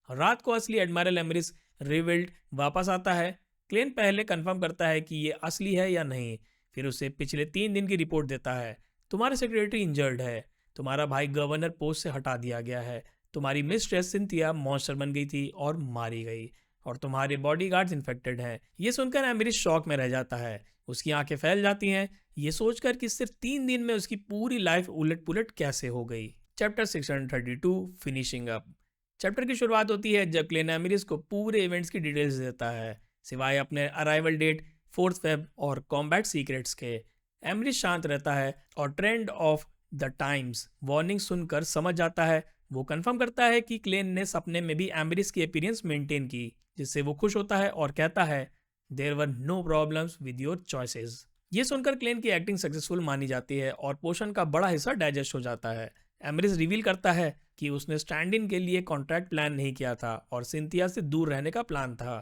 Speaker 1: रात को असली एडमिरल एमरिस रिविल्ड वापस आता है। क्लेन पहले कंफर्म करता है कि ये असली है या नहीं, फिर उसे पिछले 3 दिन की रिपोर्ट देता है। तुम्हारा सेक्रेटरी इंजर्ड है, तुम्हारा भाई गवर्नर पोस्ट से हटा दिया गया है, तुम्हारी मिस्ट्रेस सिंथिया मॉन्स्टर बन गई थी और मारी गई, और तुम्हारे बॉडीगार्ड्स इन्फेक्टेड हैं। ये सुनकर एमरिस शॉक में रह जाता है। उसकी आंखें फैल जाती हैं, ये सोचकर कि सिर्फ 3 दिन में उसकी पूरी लाइफ उलट पुलट कैसे हो गई। Chapter 632 finishing up. चैप्टर की शुरुआत होती है जब क्लेन एमरिस को पूरे इवेंट्स की डिटेल्स देता है, सिवाय अपने अराइवल डेट 4 फेब और कॉम्बैट सीक्रेट्स के। एमरिस शांत रहता है और trend of the times warning सुनकर समझ जाता है। वो कंफर्म करता है कि क्लेन ने सपने में भी एमरिस की अपीयरेंस मेंटेन की, जिससे वो खुश होता है और कहता है, there were no problems with your choices. ये सुनकर क्लेन की एक्टिंग सक्सेसफुल मानी जाती है और पोषण का बड़ा हिस्सा डाइजेस्ट हो जाता है। एमरिस रिवील करता है कि उसने स्टैंड इन के लिए कॉन्ट्रैक्ट प्लान नहीं किया था और सिंथिया से दूर रहने का प्लान था,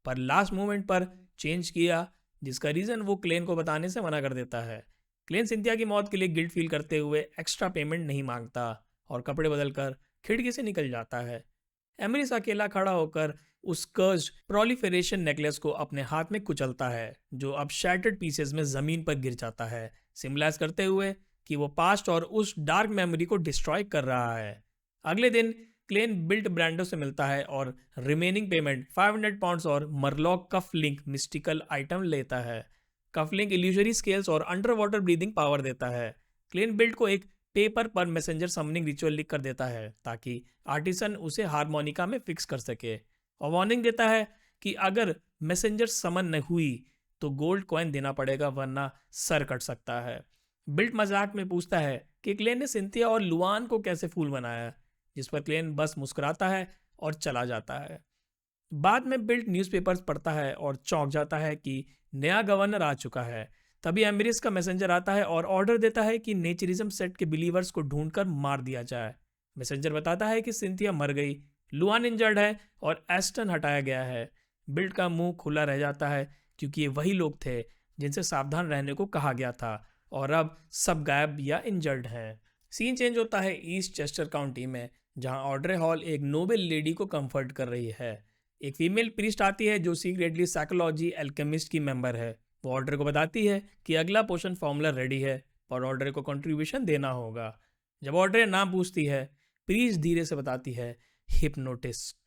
Speaker 1: पर लास्ट मोमेंट पर चेंज किया, जिसका रीजन वो क्लेन को बताने से मना कर देता है। क्लेन सिंथिया की मौत के लिए गिल्ट फील करते हुए एक्स्ट्रा पेमेंट नहीं मांगता और कपड़े बदलकर खिड़की से निकल जाता है। एमरिस अकेला खड़ा होकर उस कर्स्ड प्रोलिफेरेशन नेकलेस को अपने हाथ में कुचलता है, जो अब शैटर्ड पीसेस में जमीन पर गिर जाता है, सिम्बलाइज करते हुए कि वो पास्ट और उस डार्क मेमोरी को डिस्ट्रॉय कर रहा है। अगले दिन क्लेन बिल्ट ब्रांडो से मिलता है और रिमेनिंग पेमेंट 500 पाउंड्स और मरलॉक कफ लिंक मिस्टिकल आइटम लेता है। कफलिंक इल्यूजरी स्केल्स और अंडर वाटर ब्रीदिंग पावर देता है। क्लेन बिल्ट को एक पेपर पर मैसेंजर समनिंग रिचुअल लिख कर देता है ताकि आर्टिसन उसे हारमोनिका में फिक्स कर सके, और वार्निंग देता है कि अगर मैसेंजर समन न हुई तो गोल्ड कॉइन देना पड़ेगा, वरना सर कट सकता है। बिल्ट मजाक में पूछता है कि क्लेन ने सिंथिया और लुआन को कैसे फूल बनाया, जिस पर क्लेन बस मुस्कुराता है और चला जाता है। बाद में बिल्ट न्यूज़पेपर्स पढ़ता है और चौंक जाता है कि नया गवर्नर आ चुका है। तभी एमरिस का मैसेंजर आता है और ऑर्डर देता है कि नेचरिज्म सेट के बिलीवर्स को ढूंढकर मार दिया जाए। मैसेंजर बताता है कि सिंथिया मर गई, लुआन इंजर्ड है और एस्टन हटाया गया है। बिल्ट का मुंह खुला रह जाता है क्योंकि ये वही लोग थे जिनसे सावधान रहने को कहा गया था, और अब सब गायब या इंजर्ड हैं। सीन चेंज होता है ईस्ट चेस्टर काउंटी में, जहां ऑड्रे हॉल एक नोबल लेडी को कंफर्ट कर रही है। एक फीमेल प्रीस्ट आती है जो सीक्रेटली साइकोलॉजी एल्केमिस्ट की मेंबर है। वो ऑर्डर को बताती है कि अगला पोशन फॉर्मूला रेडी है और ऑर्डर को कंट्रीब्यूशन देना होगा। जब ऑर्डर नाम पूछती है, प्रीस्ट धीरे से बताती है, हिप्नोटिस्ट।